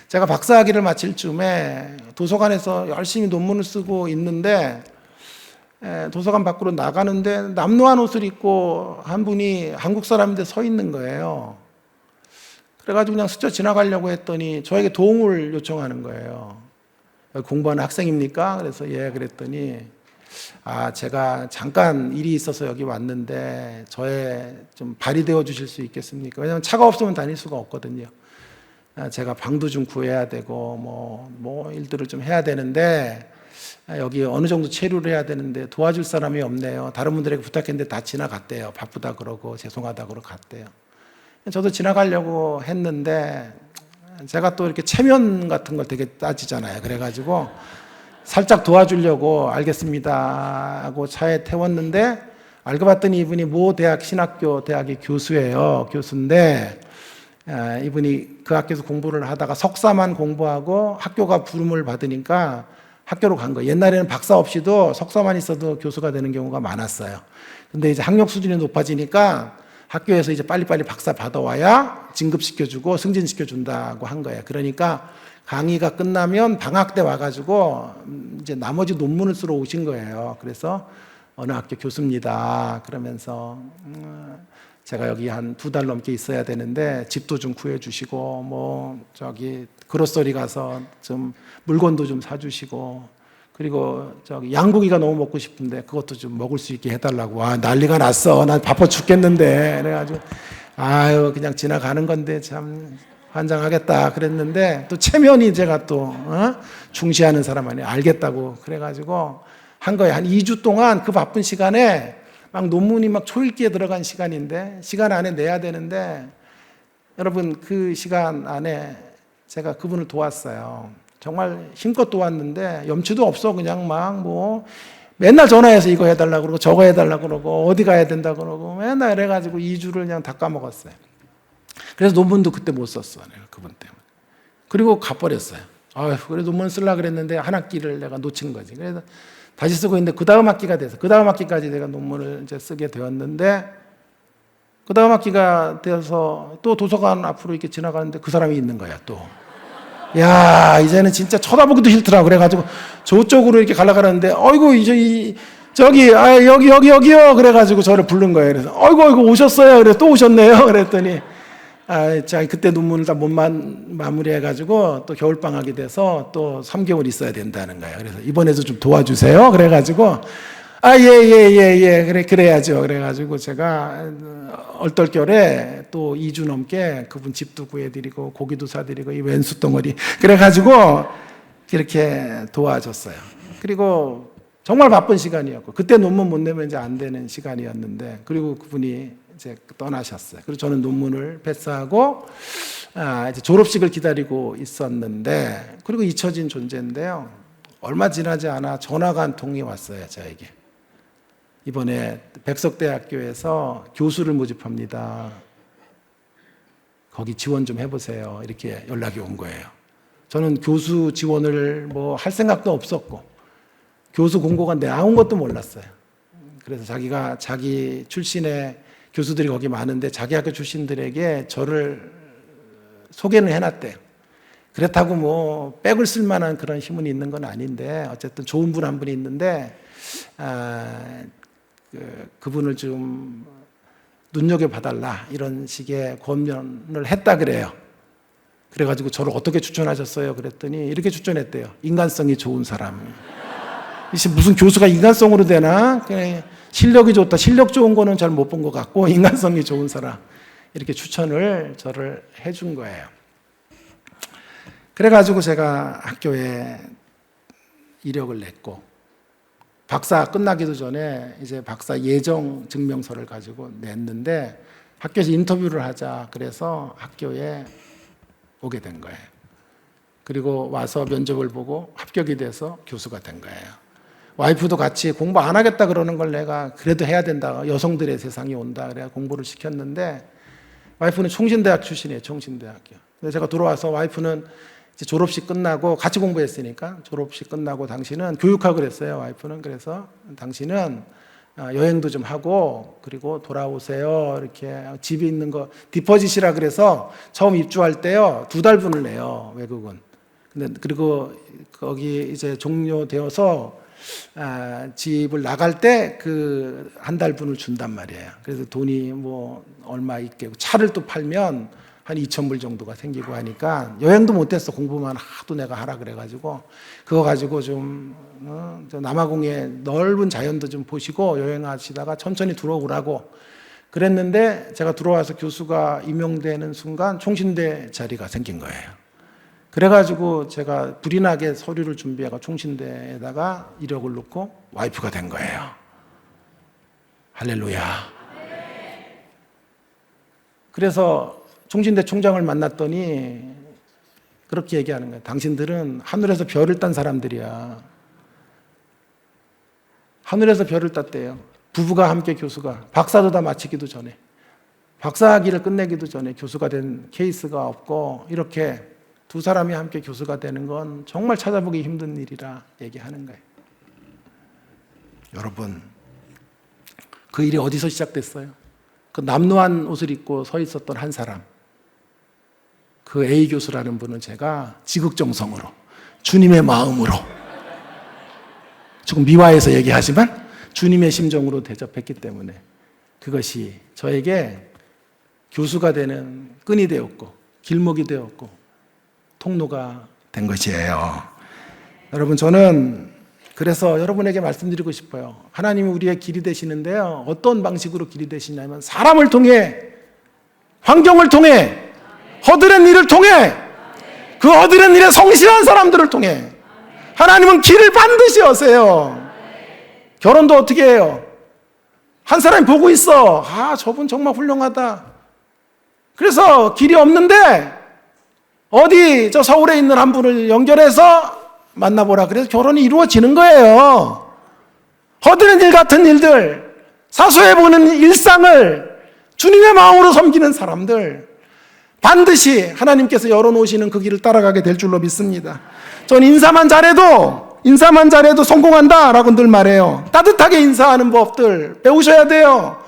제가 박사학위를 마칠 쯤에 도서관에서 열심히 논문을 쓰고 있는데 도서관 밖으로 나가는데 남노한 옷을 입고 한 분이 한국 사람인데 서 있는 거예요. 그래가지고 그냥 스쳐 지나가려고 했더니 저에게 도움을 요청하는 거예요. 공부하는 학생입니까? 그래서 예, 그랬더니 제가 잠깐 일이 있어서 여기 왔는데 저의 좀 발이 되어 주실 수 있겠습니까? 왜냐하면 차가 없으면 다닐 수가 없거든요. 제가 방도 좀 구해야 되고 뭐 일들을 좀 해야 되는데 여기 어느 정도 체류를 해야 되는데 도와줄 사람이 없네요. 다른 분들에게 부탁했는데 다 지나갔대요. 바쁘다 그러고 죄송하다 그러고 갔대요. 저도 지나가려고 했는데 제가 또 이렇게 체면 같은 걸 되게 따지잖아요. 그래가지고 살짝 도와주려고 알겠습니다 하고 차에 태웠는데 알고 봤더니 이분이 모 대학 신학교 대학의 교수예요. 교수인데 이분이 그 학교에서 공부를 하다가 석사만 공부하고 학교가 부름을 받으니까 학교로 간 거예요. 옛날에는 박사 없이도 석사만 있어도 교수가 되는 경우가 많았어요. 근데 이제 학력 수준이 높아지니까 학교에서 이제 빨리빨리 박사 받아와야 진급시켜주고 승진시켜준다고 한 거예요. 그러니까 강의가 끝나면 방학 때 와가지고 이제 나머지 논문을 쓰러 오신 거예요. 그래서 어느 학교 교수입니다. 그러면서 제가 여기 한 2달 넘게 있어야 되는데 집도 좀 구해주시고 뭐 저기 그로서리 가서 좀 물건도 좀 사주시고 그리고 저기 양고기가 너무 먹고 싶은데 그것도 좀 먹을 수 있게 해달라고. 난리가 났어. 난 바빠 죽겠는데. 그래가지고 그냥 지나가는 건데 참 환장하겠다 그랬는데 또 체면이 제가 또 중시하는 사람 아니에요. 알겠다고 그래가지고 한 거예요. 한 2주 동안 그 바쁜 시간에 막 논문이 막 초읽기에 들어간 시간인데 시간 안에 내야 되는데 여러분 그 시간 안에 제가 그분을 도왔어요. 정말 힘껏 도왔는데 염치도 없어. 그냥 막 맨날 전화해서 이거 해달라고 그러고 저거 해달라고 그러고 어디 가야 된다고 그러고 맨날 이래가지고 2주를 그냥 다 까먹었어요. 그래서 논문도 그때 못 썼어. 내가 그분 때문에. 그리고 가버렸어요. 그래 논문 쓰려고 그랬는데 한 학기를 내가 놓친 거지. 그래서 다시 쓰고 있는데 그 다음 학기가 돼서 그 다음 학기까지 내가 논문을 이제 쓰게 되었는데 그 다음 학기가 돼서 또 도서관 앞으로 이렇게 지나가는데 그 사람이 있는 거야 또. 야, 이제는 진짜 쳐다보기도 싫더라. 그래가지고 저쪽으로 이렇게 가려고 하는데 어이구 저기 여기요. 그래가지고 저를 부른 거예요. 그래서 어이구 오셨어요. 그래 또 오셨네요. 그랬더니 자 그때 논문을 다 못 마무리해가지고 또 겨울방학이 돼서 또 3개월 있어야 된다는 거예요. 그래서 이번에도 좀 도와주세요. 그래가지고 예. 그래야죠. 그래가지고 제가 얼떨결에 또 2주 넘게 그분 집도 구해드리고 고기도 사드리고 이 왼수 덩어리 그래가지고 이렇게 도와줬어요. 그리고 정말 바쁜 시간이었고 그때 논문 못 내면 이제 안 되는 시간이었는데 그리고 그분이 이제 떠나셨어요. 그리고 저는 논문을 패스하고 이제 졸업식을 기다리고 있었는데 그리고 잊혀진 존재인데요. 얼마 지나지 않아 전화가 한 통이 왔어요. 저에게. 이번에 백석대학교에서 교수를 모집합니다. 거기 지원 좀 해보세요. 이렇게 연락이 온 거예요. 저는 교수 지원을 뭐 할 생각도 없었고 교수 공고가 나온 것도 몰랐어요. 그래서 자기가 자기 출신의 교수들이 거기 많은데 자기 학교 출신들에게 저를 소개는 해놨대요. 그렇다고 뭐 백을 쓸 만한 그런 힘은 있는 건 아닌데 어쨌든 좋은 분 한 분이 있는데 그분을 좀 눈여겨봐달라 이런 식의 권면을 했다 그래요. 그래가지고 저를 어떻게 추천하셨어요? 그랬더니 이렇게 추천했대요. 인간성이 좋은 사람. 무슨 교수가 인간성으로 되나? 그냥 실력이 좋다. 실력 좋은 거는 잘 못 본 것 같고 인간성이 좋은 사람. 이렇게 추천을 저를 해준 거예요. 그래가지고 제가 학교에 이력을 냈고 박사 끝나기도 전에 이제 박사 예정 증명서를 가지고 냈는데 학교에서 인터뷰를 하자 그래서 학교에 오게 된 거예요. 그리고 와서 면접을 보고 합격이 돼서 교수가 된 거예요. 와이프도 같이 공부 안 하겠다 그러는 걸 내가 그래도 해야 된다. 여성들의 세상이 온다. 그래야 공부를 시켰는데 와이프는 총신대학 출신이에요. 총신대학교. 근데 제가 들어와서 와이프는 이제 졸업식 끝나고 같이 공부했으니까 졸업식 끝나고 당신은 교육학을 했어요. 와이프는. 그래서 당신은 여행도 좀 하고 그리고 돌아오세요. 이렇게 집에 있는 거 디퍼짓이라 그래서 처음 입주할 때요 2달분을 내요. 외국은. 근데 그리고 거기 이제 종료되어서 집을 나갈 때 그 한 달분을 준단 말이에요. 그래서 돈이 뭐 얼마 있게 차를 또 팔면 한 2,000불 정도가 생기고 하니까 여행도 못했어. 공부만 하도 내가 하라 그래가지고 그거 가지고 좀 남아공의 넓은 자연도 좀 보시고 여행하시다가 천천히 들어오라고 그랬는데 제가 들어와서 교수가 임용되는 순간 총신대 자리가 생긴 거예요. 그래가지고 제가 불이 나게 서류를 준비해가 총신대에다가 이력을 넣고 와이프가 된 거예요. 할렐루야. 그래서 총신대 총장을 만났더니 그렇게 얘기하는 거예요. 당신들은 하늘에서 별을 딴 사람들이야. 하늘에서 별을 땄대요. 부부가 함께 교수가 박사도 다 마치기도 전에 박사학위를 끝내기도 전에 교수가 된 케이스가 없고 이렇게 두 사람이 함께 교수가 되는 건 정말 찾아보기 힘든 일이라 얘기하는 거예요. 여러분, 그 일이 어디서 시작됐어요? 그 남루한 옷을 입고 서 있었던 한 사람, 그 A 교수라는 분은 제가 지극정성으로 주님의 마음으로 조금 미화해서 얘기하지만 주님의 심정으로 대접했기 때문에 그것이 저에게 교수가 되는 끈이 되었고 길목이 되었고 통로가 된 것이에요. 여러분, 저는 그래서 여러분에게 말씀드리고 싶어요. 하나님이 우리의 길이 되시는데요. 어떤 방식으로 길이 되시냐면 사람을 통해, 환경을 통해, 허드렛 일을 통해, 그 허드렛 일에 성실한 사람들을 통해 하나님은 길을 반드시 여세요. 결혼도 어떻게 해요? 한 사람이 보고 있어. 저분 정말 훌륭하다. 그래서 길이 없는데 어디 저 서울에 있는 한 분을 연결해서 만나보라. 그래서 결혼이 이루어지는 거예요. 허드렛 일 같은 일들, 사소해 보는 일상을 주님의 마음으로 섬기는 사람들, 반드시 하나님께서 열어놓으시는 그 길을 따라가게 될 줄로 믿습니다. 전 인사만 잘해도 성공한다라고 늘 말해요. 따뜻하게 인사하는 법들 배우셔야 돼요.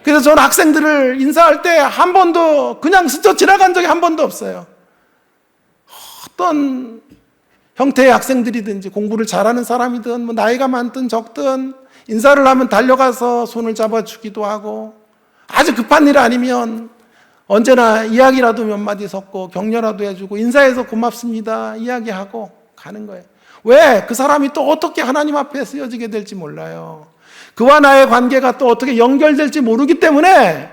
그래서 저는 학생들을 인사할 때 한 번도 그냥 스쳐 지나간 적이 한 번도 없어요. 어떤 형태의 학생들이든지 공부를 잘하는 사람이든 뭐 나이가 많든 적든 인사를 하면 달려가서 손을 잡아주기도 하고, 아주 급한 일 아니면 언제나 이야기라도 몇 마디 섞고 격려라도 해주고 인사해서 고맙습니다 이야기하고 가는 거예요. 왜? 그 사람이 또 어떻게 하나님 앞에 쓰여지게 될지 몰라요. 그와 나의 관계가 또 어떻게 연결될지 모르기 때문에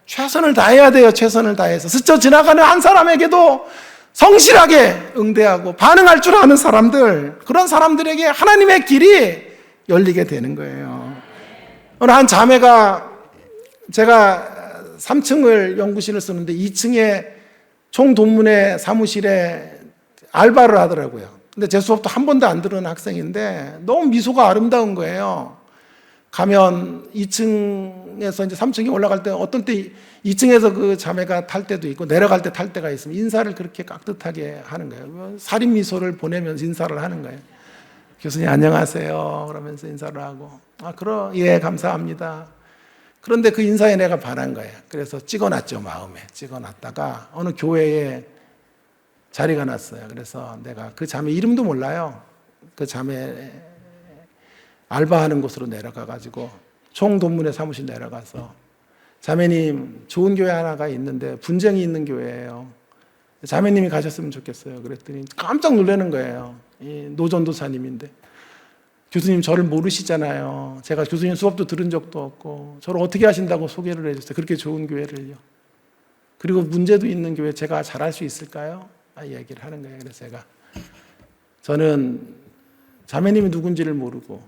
최선을 다해야 돼요. 최선을 다해서 스쳐 지나가는 한 사람에게도 성실하게 응대하고 반응할 줄 아는 사람들, 그런 사람들에게 하나님의 길이 열리게 되는 거예요. 어느 한 자매가, 제가 3층을 연구실을 쓰는데 2층에 총동문회 사무실에 알바를 하더라고요. 근데 제 수업도 한 번도 안 들은 학생인데 너무 미소가 아름다운 거예요. 가면 2층에서 이제 3층에 올라갈 때 어떤 때 2층에서 그 자매가 탈 때도 있고 내려갈 때 탈 때가 있으면 인사를 그렇게 깍듯하게 하는 거예요. 살인 미소를 보내면서 인사를 하는 거예요. 교수님 안녕하세요 그러면서 인사를 하고, 예 감사합니다. 그런데 그 인사에 내가 반한 거예요. 그래서 찍어놨죠. 마음에 찍어놨다가 어느 교회에 자리가 났어요. 그래서 내가 그 자매 이름도 몰라요. 그 자매 알바하는 곳으로 내려가가지고 총동문회 사무실 내려가서, 자매님 좋은 교회 하나가 있는데 분쟁이 있는 교회예요. 자매님이 가셨으면 좋겠어요. 그랬더니 깜짝 놀라는 거예요. 이 노전도사님인데, 교수님 저를 모르시잖아요. 제가 교수님 수업도 들은 적도 없고 저를 어떻게 하신다고 소개를 해주세요. 그렇게 좋은 교회를요. 그리고 문제도 있는 교회 제가 잘할 수 있을까요? 얘기를 하는 거예요. 그래서 저는 자매님이 누군지를 모르고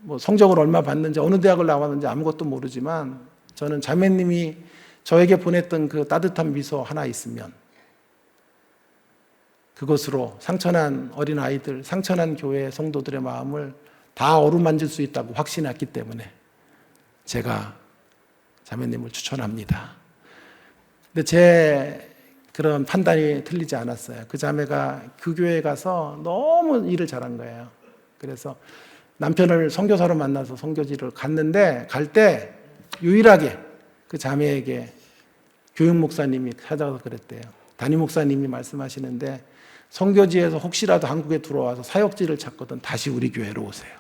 뭐 성적을 얼마 받는지 어느 대학을 나왔는지 아무것도 모르지만 저는 자매님이 저에게 보냈던 그 따뜻한 미소 하나 있으면 그것으로 상처난 어린아이들, 상처난 교회 성도들의 마음을 다 어루만질 수 있다고 확신했기 때문에 제가 자매님을 추천합니다. 근데 제 그런 판단이 틀리지 않았어요. 그 자매가 그 교회에 가서 너무 일을 잘한 거예요. 그래서 남편을 선교사로 만나서 선교지를 갔는데 갈 때 유일하게 그 자매에게 교육 목사님이 찾아가서 그랬대요. 담임 목사님이 말씀하시는데 선교지에서 혹시라도 한국에 들어와서 사역지를 찾거든 다시 우리 교회로 오세요.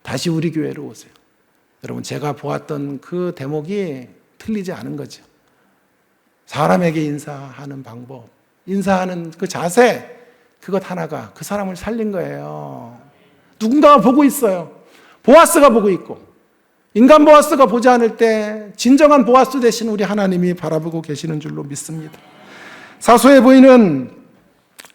다시 우리 교회로 오세요. 여러분, 제가 보았던 그 대목이 틀리지 않은 거죠. 사람에게 인사하는 방법, 인사하는 그 자세, 그것 하나가 그 사람을 살린 거예요. 누군가가 보고 있어요. 보아스가 보고 있고, 인간 보아스가 보지 않을 때 진정한 보아스 대신 우리 하나님이 바라보고 계시는 줄로 믿습니다. 사소해 보이는,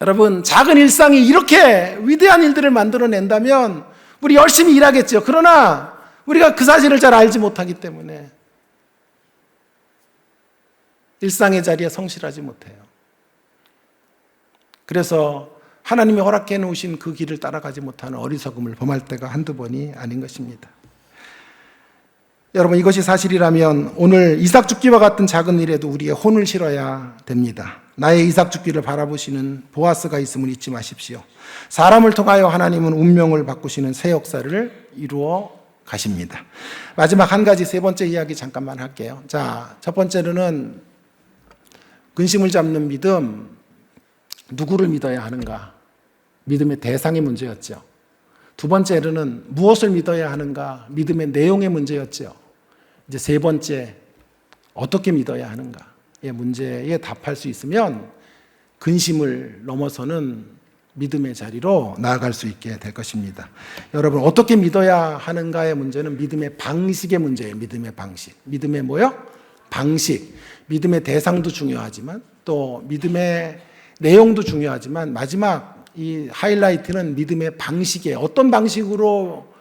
여러분, 작은 일상이 이렇게 위대한 일들을 만들어낸다면 우리 열심히 일하겠죠. 그러나 우리가 그 사실을 잘 알지 못하기 때문에 일상의 자리에 성실하지 못해요. 그래서 하나님이 허락해 놓으신 그 길을 따라가지 못하는 어리석음을 범할 때가 한두 번이 아닌 것입니다. 여러분, 이것이 사실이라면 오늘 이삭 죽기와 같은 작은 일에도 우리의 혼을 실어야 됩니다. 나의 이삭 죽기를 바라보시는 보아스가 있음을 잊지 마십시오. 사람을 통하여 하나님은 운명을 바꾸시는 새 역사를 이루어 가십니다. 마지막 한 가지, 세 번째 이야기 잠깐만 할게요. 자, 첫 번째로는 근심을 잡는 믿음, 누구를 믿어야 하는가? 믿음의 대상의 문제였죠. 두 번째로는 무엇을 믿어야 하는가? 믿음의 내용의 문제였죠. 이제 세 번째, 어떻게 믿어야 하는가의 문제에 답할 수 있으면 근심을 넘어서는 믿음의 자리로 나아갈 수 있게 될 것입니다. 여러분, 어떻게 믿어야 하는가의 문제는 믿음의 방식의 문제예요. 믿음의 방식. 믿음의 뭐요? 방식. 믿음의 대상도 중요하지만 또 믿음의 내용도 중요하지만 마지막 이 하이라이트는 믿음의 방식이에요. 어떤 방식으로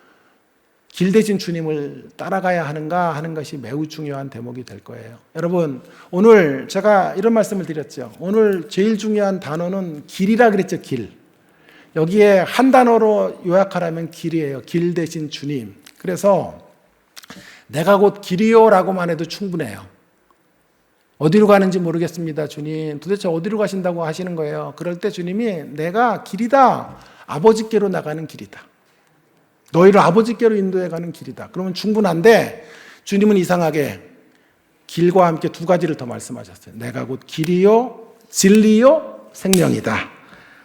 길 대신 주님을 따라가야 하는가 하는 것이 매우 중요한 대목이 될 거예요. 여러분, 오늘 제가 이런 말씀을 드렸죠. 오늘 제일 중요한 단어는 길이라 그랬죠. 길. 여기에 한 단어로 요약하라면 길이에요. 길 대신 주님. 그래서 내가 곧 길이요라고만 해도 충분해요. 어디로 가는지 모르겠습니다, 주님. 도대체 어디로 가신다고 하시는 거예요. 그럴 때 주님이 내가 길이다. 아버지께로 나가는 길이다. 너희를 아버지께로 인도해 가는 길이다. 그러면 충분한데 주님은 이상하게 길과 함께 두 가지를 더 말씀하셨어요. 내가 곧 길이요, 진리요, 생명이다.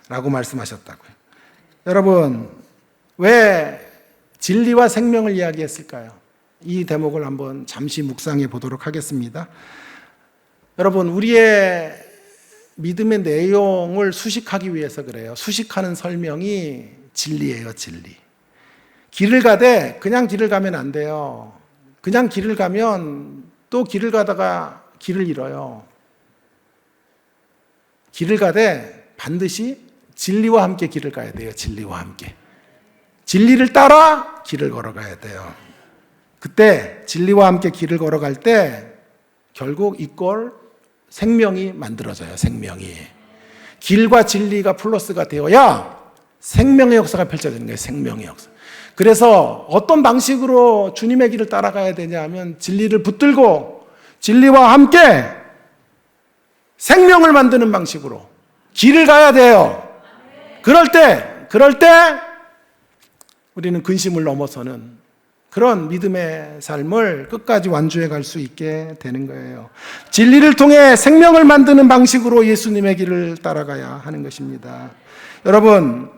라고 말씀하셨다고요. 여러분, 왜 진리와 생명을 이야기했을까요? 이 대목을 한번 잠시 묵상해 보도록 하겠습니다. 여러분, 우리의 믿음의 내용을 수식하기 위해서 그래요. 수식하는 설명이 진리예요, 진리. 길을 가되 그냥 길을 가면 안 돼요. 그냥 길을 가면 또 길을 가다가 길을 잃어요. 길을 가되 반드시 진리와 함께 길을 가야 돼요. 진리와 함께. 진리를 따라 길을 걸어가야 돼요. 그때 진리와 함께 길을 걸어갈 때 결국 이꼴 생명이 만들어져요. 생명이. 길과 진리가 플러스가 되어야 생명의 역사가 펼쳐지는 거예요. 생명의 역사. 그래서 어떤 방식으로 주님의 길을 따라가야 되냐 하면 진리를 붙들고 진리와 함께 생명을 만드는 방식으로 길을 가야 돼요. 그럴 때 우리는 근심을 넘어서는 그런 믿음의 삶을 끝까지 완주해 갈 수 있게 되는 거예요. 진리를 통해 생명을 만드는 방식으로 예수님의 길을 따라가야 하는 것입니다. 여러분,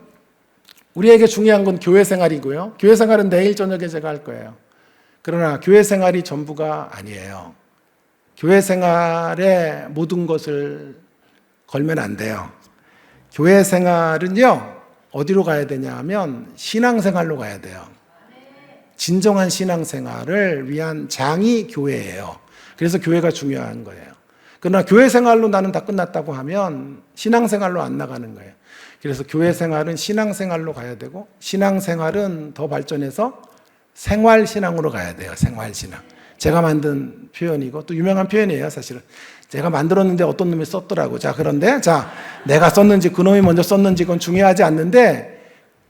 우리에게 중요한 건 교회 생활이고요. 교회 생활은 내일 저녁에 제가 할 거예요. 그러나 교회 생활이 전부가 아니에요. 교회 생활에 모든 것을 걸면 안 돼요. 교회 생활은요, 어디로 가야 되냐 하면 신앙생활로 가야 돼요. 진정한 신앙생활을 위한 장이 교회예요. 그래서 교회가 중요한 거예요. 그러나 교회 생활로 나는 다 끝났다고 하면 신앙생활로 안 나가는 거예요. 그래서 교회 생활은 신앙생활로 가야 되고 신앙생활은 더 발전해서 생활신앙으로 가야 돼요. 생활신앙. 제가 만든 표현이고 또 유명한 표현이에요. 사실은. 제가 만들었는데 어떤 놈이 썼더라고. 그런데 내가 썼는지 그놈이 먼저 썼는지 그건 중요하지 않는데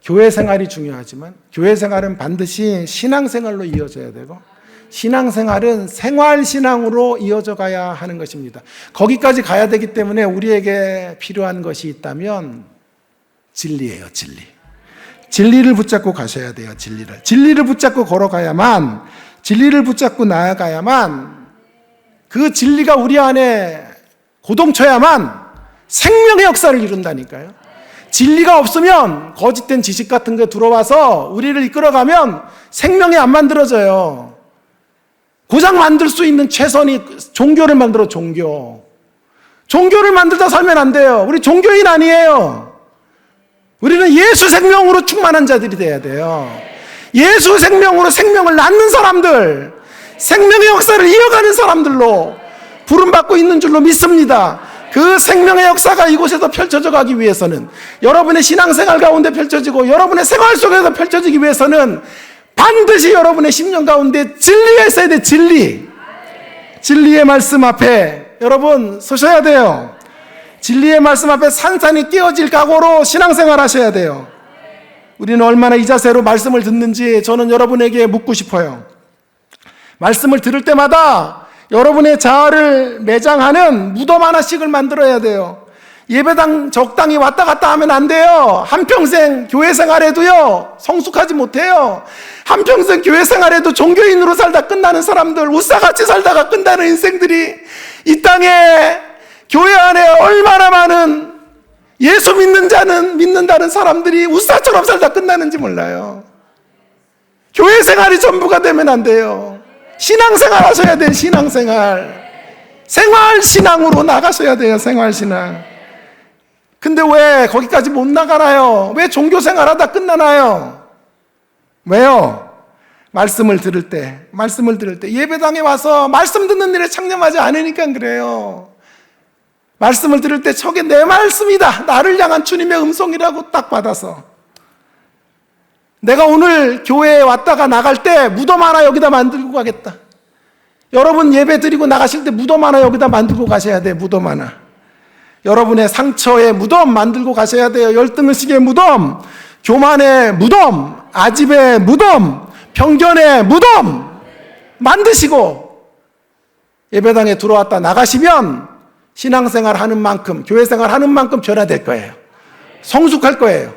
교회 생활이 중요하지만 교회 생활은 반드시 신앙생활로 이어져야 되고 신앙생활은 생활신앙으로 이어져 가야 하는 것입니다. 거기까지 가야 되기 때문에 우리에게 필요한 것이 있다면 진리예요, 진리. 진리를 붙잡고 가셔야 돼요, 진리를. 진리를 붙잡고 걸어가야만, 진리를 붙잡고 나아가야만 그 진리가 우리 안에 고동쳐야만 생명의 역사를 이룬다니까요. 진리가 없으면 거짓된 지식 같은 게 들어와서 우리를 이끌어가면 생명이 안 만들어져요. 고작 만들 수 있는 최선이 종교를 만들어, 종교. 종교를 만들다 살면 안 돼요. 우리 종교인 아니에요. 우리는 예수 생명으로 충만한 자들이 돼야 돼요. 예수 생명으로 생명을 낳는 사람들, 생명의 역사를 이어가는 사람들로 부름받고 있는 줄로 믿습니다. 그 생명의 역사가 이곳에서 펼쳐져 가기 위해서는 여러분의 신앙생활 가운데 펼쳐지고 여러분의 생활 속에서 펼쳐지기 위해서는 반드시 여러분의 심령 가운데 진리가 있어야 돼. 진리. 진리의 말씀 앞에 여러분 서셔야 돼요. 진리의 말씀 앞에 산산이 깨어질 각오로 신앙생활 하셔야 돼요. 우리는 얼마나 이 자세로 말씀을 듣는지 저는 여러분에게 묻고 싶어요. 말씀을 들을 때마다 여러분의 자아를 매장하는 무덤 하나씩을 만들어야 돼요. 예배당 적당히 왔다 갔다 하면 안 돼요. 한평생 교회 생활에도요, 성숙하지 못해요. 한평생 교회 생활에도 종교인으로 살다 끝나는 사람들, 우싸같이 살다가 끝나는 인생들이 이 땅에 교회 안에 얼마나 많은 예수 믿는다는 사람들이 우싸처럼 살다 끝나는지 몰라요. 교회 생활이 전부가 되면 안 돼요. 신앙생활 하셔야 돼요. 신앙생활. 생활신앙으로 나가셔야 돼요. 생활신앙. 근데 왜 거기까지 못 나가나요? 왜 종교생활 하다 끝나나요? 왜요? 말씀을 들을 때 예배당에 와서 말씀 듣는 일에 창념하지 않으니까 그래요. 말씀을 들을 때 저게 내 말씀이다, 나를 향한 주님의 음성이라고 딱 받아서 내가 오늘 교회에 왔다가 나갈 때 무덤 하나 여기다 만들고 가겠다. 여러분 예배 드리고 나가실 때 무덤 하나 여기다 만들고 가셔야 돼요. 무덤 하나. 여러분의 상처의 무덤 만들고 가셔야 돼요. 열등의식의 무덤, 교만의 무덤, 아집의 무덤, 편견의 무덤 만드시고 예배당에 들어왔다 나가시면 신앙생활 하는 만큼, 교회생활 하는 만큼 변화될 거예요. 성숙할 거예요.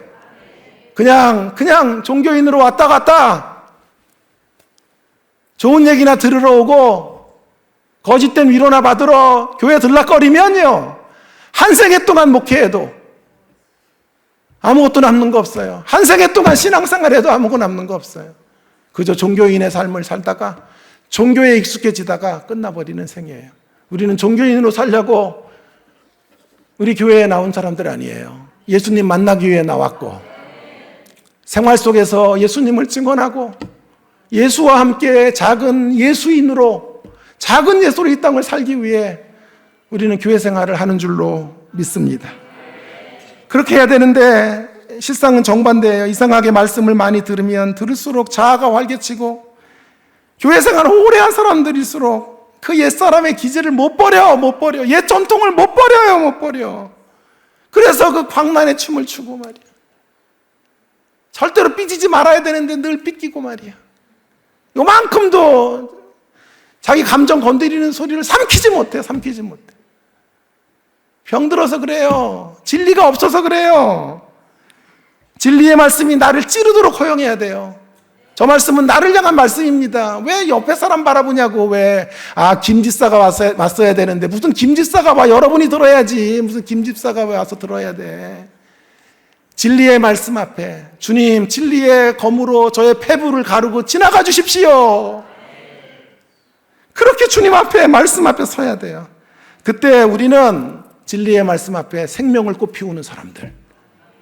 그냥 종교인으로 왔다 갔다 좋은 얘기나 들으러 오고 거짓된 위로나 받으러 교회 들락거리면요, 한 생애 동안 목회해도 아무것도 남는 거 없어요. 한 생애 동안 신앙생활해도 아무것도 남는 거 없어요. 그저 종교인의 삶을 살다가 종교에 익숙해지다가 끝나버리는 생애예요. 우리는 종교인으로 살려고 우리 교회에 나온 사람들 아니에요. 예수님 만나기 위해 나왔고 생활 속에서 예수님을 증언하고 예수와 함께 작은 예수인으로, 작은 예수로 이 땅을 살기 위해 우리는 교회 생활을 하는 줄로 믿습니다. 그렇게 해야 되는데 실상은 정반대예요. 이상하게 말씀을 많이 들으면 들을수록 자아가 활개치고 교회 생활을 오래 한 사람들일수록 그 옛사람의 기질을 못 버려. 옛 전통을 못 버려. 그래서 그 광란의 춤을 추고 말이야. 절대로 삐지지 말아야 되는데 늘 삐끼고 말이야. 요만큼도 자기 감정 건드리는 소리를 삼키지 못해. 병들어서 그래요. 진리가 없어서 그래요. 진리의 말씀이 나를 찌르도록 허용해야 돼요. 저 말씀은 나를 향한 말씀입니다. 왜 옆에 사람 바라보냐고. 왜 김집사가 왔어야 되는데 무슨 김집사가 와. 여러분이 들어야지. 무슨 김집사가 와서 들어야 돼. 진리의 말씀 앞에 주님, 진리의 검으로 저의 폐부를 가르고 지나가 주십시오. 그렇게 주님 앞에, 말씀 앞에 서야 돼요. 그때 우리는 진리의 말씀 앞에 생명을 꽃피우는 사람들,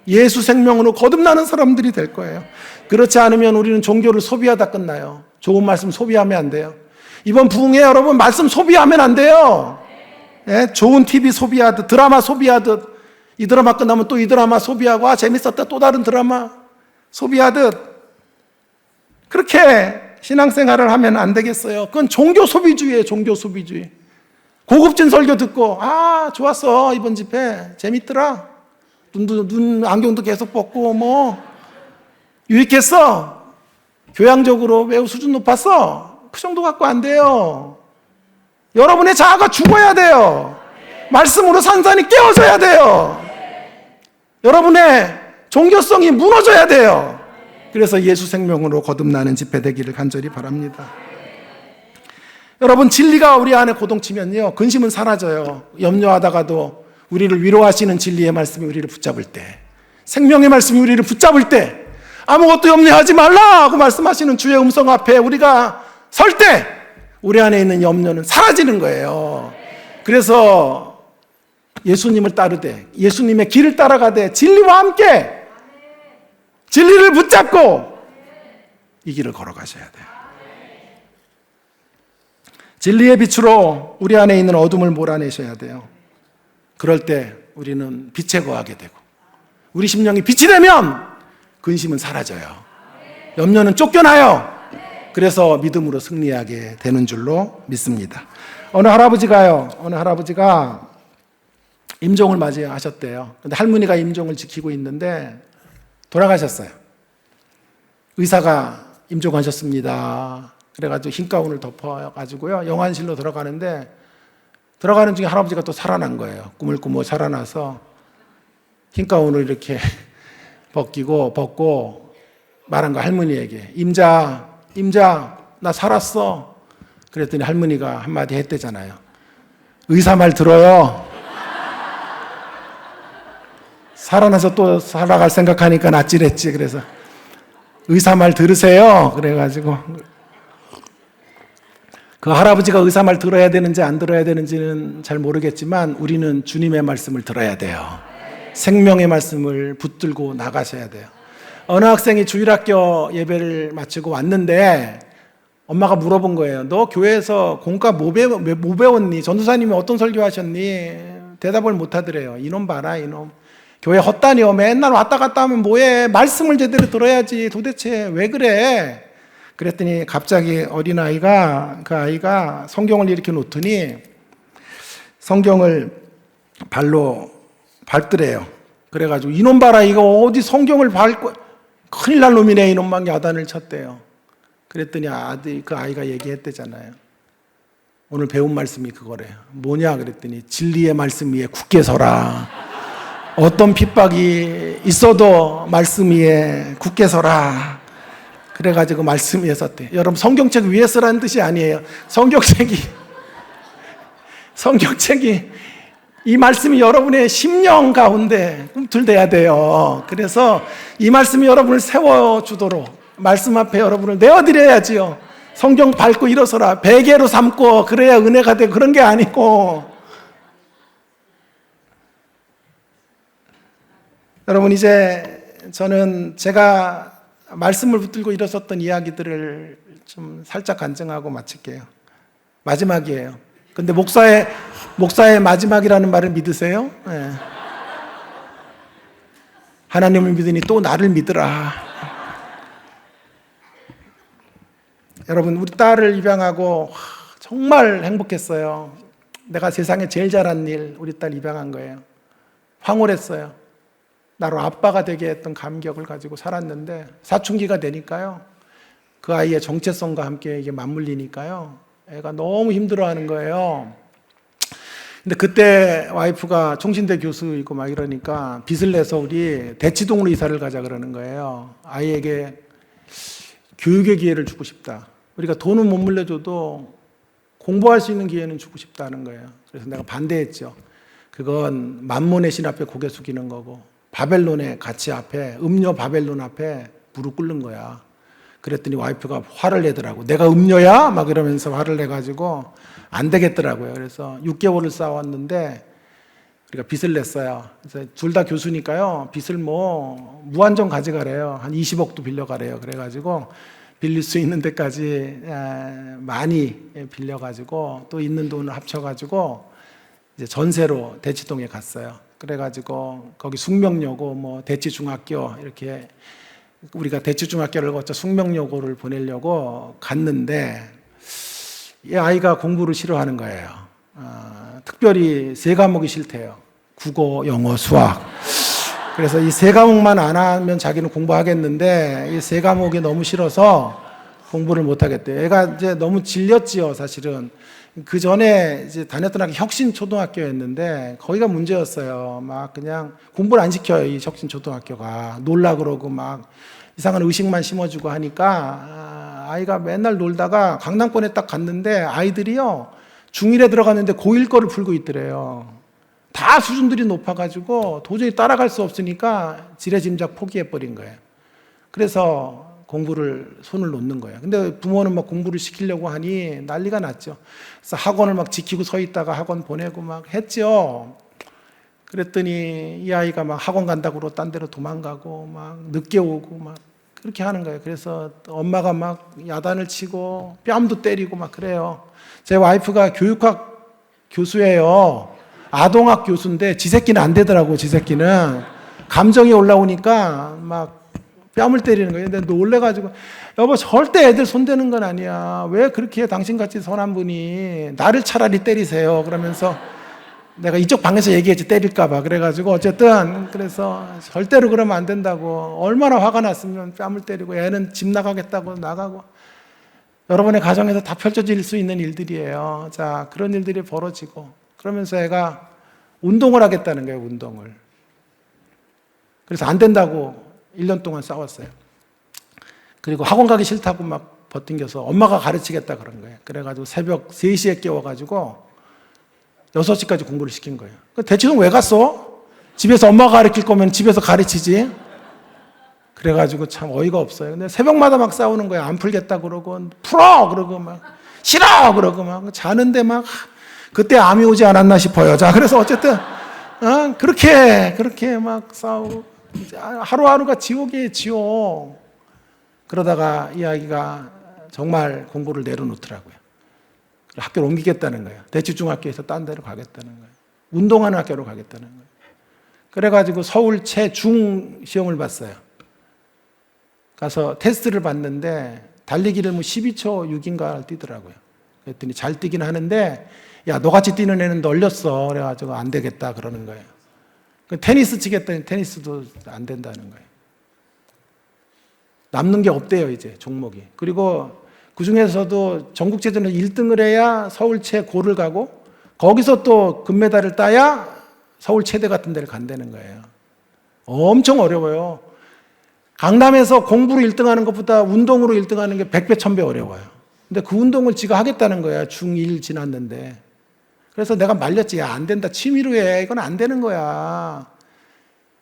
예수 생명으로 거듭나는 사람들이 될 거예요. 그렇지 않으면 우리는 종교를 소비하다 끝나요. 좋은 말씀 소비하면 안 돼요. 이번 부흥회 여러분, 말씀 소비하면 안 돼요. 예? 좋은 TV 소비하듯, 드라마 소비하듯, 이 드라마 끝나면 또 이 드라마 소비하고 재밌었다, 또 다른 드라마 소비하듯 그렇게 신앙생활을 하면 안 되겠어요. 그건 종교 소비주의예요. 종교 소비주의. 고급진 설교 듣고 좋았어, 이번 집회 재밌더라, 눈 안경도 계속 벗고 유익했어, 교양적으로 매우 수준 높았어, 그 정도 갖고 안 돼요. 여러분의 자아가 죽어야 돼요. 말씀으로 산산이 깨어져야 돼요. 여러분의 종교성이 무너져야 돼요. 그래서 예수 생명으로 거듭나는 집회 되기를 간절히 바랍니다. 여러분, 진리가 우리 안에 고동치면요, 근심은 사라져요. 염려하다가도 우리를 위로하시는 진리의 말씀이 우리를 붙잡을 때, 생명의 말씀이 우리를 붙잡을 때, 아무것도 염려하지 말라 하고 말씀하시는 주의 음성 앞에 우리가 설 때 우리 안에 있는 염려는 사라지는 거예요. 그래서 예수님을 따르되, 예수님의 길을 따라가되, 진리와 함께 진리를 붙잡고 이 길을 걸어가셔야 돼요. 진리의 빛으로 우리 안에 있는 어둠을 몰아내셔야 돼요. 그럴 때 우리는 빛에 거하게 되고, 우리 심령이 빛이 되면 근심은 사라져요. 염려는 쫓겨나요. 그래서 믿음으로 승리하게 되는 줄로 믿습니다. 어느 할아버지가 임종을 맞이하셨대요. 근데 할머니가 임종을 지키고 있는데 돌아가셨어요. 의사가 임종하셨습니다. 그래가지고 흰 가운을 덮어가지고요, 영안실로 들어가는데, 들어가는 중에 할아버지가 또 살아난 거예요. 꿈을 꾸며 살아나서 흰 가운을 이렇게 벗고 말한 거, 할머니에게. 임자, 나 살았어. 그랬더니 할머니가 한마디 했대잖아요. 의사 말 들어요. 살아나서 또 살아갈 생각하니까 아찔했지. 그래서 의사 말 들으세요. 그래가지고 그 할아버지가 의사 말 들어야 되는지 안 들어야 되는지는 잘 모르겠지만 우리는 주님의 말씀을 들어야 돼요. 생명의 말씀을 붙들고 나가셔야 돼요. 어느 학생이 주일학교 예배를 마치고 왔는데 엄마가 물어본 거예요. 너 교회에서 공과 뭐 배웠니? 전도사님이 어떤 설교하셨니? 대답을 못 하더래요. 이놈 봐라, 이놈. 교회 헛다니요. 맨날 왔다 갔다 하면 뭐해? 말씀을 제대로 들어야지. 도대체 왜 그래? 그랬더니 갑자기 그 아이가 성경을 이렇게 놓더니 성경을 발로 밟더래요. 그래가지고 이놈 봐라, 이거 어디 성경을 밟고, 큰일 날 놈이네, 이놈만 야단을 쳤대요. 그랬더니 그 아이가 얘기했대잖아요. 오늘 배운 말씀이 그거래요. 뭐냐 그랬더니 진리의 말씀 위에 굳게 서라. 어떤 핍박이 있어도 말씀 위에 굳게 서라. 그래가지고 말씀 위에 섰대. 여러분 성경책 위에 서라는 뜻이 아니에요. 성경책이 이 말씀이 여러분의 심령 가운데 꿈틀대야 돼요. 그래서 이 말씀이 여러분을 세워주도록 말씀 앞에 여러분을 내어드려야지요. 성경 밟고 일어서라. 베개로 삼고 그래야 은혜가 되고 그런 게 아니고. 여러분 이제 저는 제가 말씀을 붙들고 일어섰던 이야기들을 좀 살짝 간증하고 마칠게요. 마지막이에요. 근데 목사의 마지막이라는 말을 믿으세요? 네. 하나님을 믿으니 또 나를 믿으라. 여러분 우리 딸을 입양하고 정말 행복했어요. 내가 세상에 제일 잘한 일 우리 딸 입양한 거예요. 황홀했어요. 나로 아빠가 되게 했던 감격을 가지고 살았는데 사춘기가 되니까요. 그 아이의 정체성과 함께 이게 맞물리니까요. 애가 너무 힘들어하는 거예요. 근데 그때 와이프가 총신대 교수이고 막 이러니까 빚을 내서 우리 대치동으로 이사를 가자 그러는 거예요. 아이에게 교육의 기회를 주고 싶다. 우리가 돈은 못 물려줘도 공부할 수 있는 기회는 주고 싶다는 거예요. 그래서 내가 반대했죠. 그건 만몬의 신 앞에 고개 숙이는 거고 바벨론의 가치 앞에 음녀 바벨론 앞에 무릎 꿇는 거야. 그랬더니 와이프가 화를 내더라고. 내가 음녀야? 막 이러면서 화를 내가지고 안 되겠더라고요. 그래서 6개월을 싸웠는데 우리가 빚을 냈어요. 그래서 둘 다 교수니까요. 빚을 뭐 무한정 가져가래요. 한 20억도 빌려가래요. 그래가지고 빌릴 수 있는 데까지 많이 빌려가지고 또 있는 돈을 합쳐가지고 이제 전세로 대치동에 갔어요. 그래가지고 거기 숙명여고 뭐 대치중학교 이렇게 우리가 대치중학교를 거쳐 숙명여고를 보내려고 갔는데 이 아이가 공부를 싫어하는 거예요. 특별히 3과목이 싫대요. 국어, 영어, 수학. 그래서 이 3과목만 안 하면 자기는 공부하겠는데 이 3과목이 너무 싫어서 공부를 못 하겠대요. 애가 이제 너무 질렸지요, 사실은. 그 전에 이제 다녔던 학교 혁신초등학교였는데 거기가 문제였어요. 막 그냥 공부를 안 시켜요, 이 혁신초등학교가. 놀라 그러고 막 이상한 의식만 심어주고 하니까 아이가 맨날 놀다가 강남권에 딱 갔는데 아이들이요 중1에 들어갔는데 고1 거를 풀고 있더래요. 다 수준들이 높아가지고 도저히 따라갈 수 없으니까 지레짐작 포기해버린 거예요. 그래서 공부를 손을 놓는 거예요. 근데 부모는 막 공부를 시키려고 하니 난리가 났죠. 그래서 학원을 막 지키고 서 있다가 학원 보내고 막 했죠. 그랬더니 이 아이가 막 학원 간다고 딴 데로 도망가고 막 늦게 오고 막 그렇게 하는 거예요. 그래서 엄마가 막 야단을 치고 뺨도 때리고 막 그래요. 제 와이프가 교육학 교수예요. 아동학 교수인데 지 새끼는 안 되더라고. 지 새끼는 감정이 올라오니까 막 뺨을 때리는 거예요. 근데 놀래가지고 여보 절대 애들 손대는 건 아니야. 왜 그렇게 당신같이 선한 분이 나를 차라리 때리세요. 그러면서 내가 이쪽 방에서 얘기했지 때릴까봐. 그래가지고 어쨌든 그래서 절대로 그러면 안 된다고. 얼마나 화가 났으면 뺨을 때리고 애는 집 나가겠다고 나가고. 여러분의 가정에서 다 펼쳐질 수 있는 일들이에요. 자, 그런 일들이 벌어지고 그러면서 애가 운동을 하겠다는 거예요. 운동을. 그래서 안 된다고 1년 동안 싸웠어요. 그리고 학원 가기 싫다고 막 버팅겨서 엄마가 가르치겠다 그런 거예요. 그래가지고 새벽 3시에 깨워가지고 6시까지 공부를 시킨 거예요. 대치동 왜 갔어? 집에서 엄마가 가르칠 거면 집에서 가르치지. 그래가지고 참 어이가 없어요. 근데 새벽마다 막 싸우는 거예요. 안 풀겠다 그러고 풀어 그러고 막 싫어 그러고 막 자는데 막 그때 암이 오지 않았나 싶어요. 자, 그래서 어쨌든 그렇게 막 싸우고 하루하루가 지옥이에요, 지옥. 그러다가 이 아이가 정말 공부를 내려놓더라고요. 학교를 옮기겠다는 거예요. 대치중학교에서 딴 데로 가겠다는 거예요. 운동하는 학교로 가겠다는 거예요. 그래가지고 서울 최중 시험을 봤어요. 가서 테스트를 봤는데 달리기를 뭐 12초 6인가 뛰더라고요. 그랬더니 잘 뛰긴 하는데 야, 너같이 뛰는 애는 널렸어. 그래가지고 안 되겠다 그러는 거예요. 테니스 치겠다니 테니스도 안 된다는 거예요. 남는 게 없대요, 이제 종목이. 그리고 그 중에서도 전국체전에서 1등을 해야 서울 최고를 가고 거기서 또 금메달을 따야 서울 체대 같은 데를 간다는 거예요. 엄청 어려워요. 강남에서 공부로 1등하는 것보다 운동으로 1등하는 게 100배, 1000배 어려워요. 근데 그 운동을 지가 하겠다는 거야. 중1 지났는데. 그래서 내가 말렸지. 야, 안 된다. 취미로 해. 이건 안 되는 거야.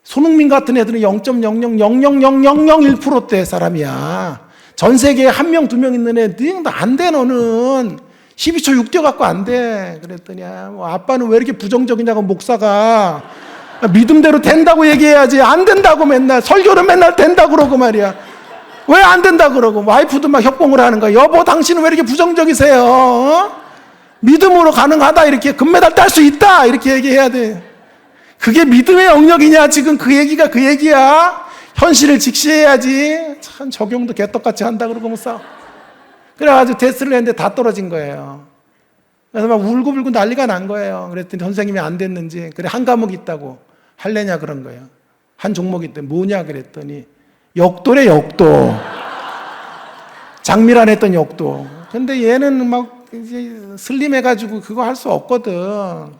손흥민 같은 애들은 0.0000001%대 사람이야. 전 세계에 한 명, 두 명 있는 애들, 안 돼, 너는. 12초 6대 갖고 안 돼. 그랬더니, 아빠는 왜 이렇게 부정적이냐고, 목사가. 믿음대로 된다고 얘기해야지. 안 된다고 맨날. 설교는 맨날 된다고 그러고 말이야. 왜 안 된다고 그러고. 와이프도 막 협공을 하는 거야. 여보, 당신은 왜 이렇게 부정적이세요? 어? 믿음으로 가능하다. 이렇게 금메달 딸 수 있다. 이렇게 얘기해야 돼. 그게 믿음의 영역이냐? 지금 그 얘기가 그 얘기야? 현실을 직시해야지. 참 적용도 개떡같이 한다 그러고 못 싸워. 그래가지고 테스트를 했는데 다 떨어진 거예요. 그래서 막 울고불고 난리가 난 거예요. 그랬더니 선생님이 안 됐는지, 그래, 한 과목 있다고 할래냐 그런 거예요. 한 종목 있대. 뭐냐 그랬더니 역도래, 역도. 장미란 했던 역도. 근데 얘는 막 이제 슬림해가지고 그거 할 수 없거든.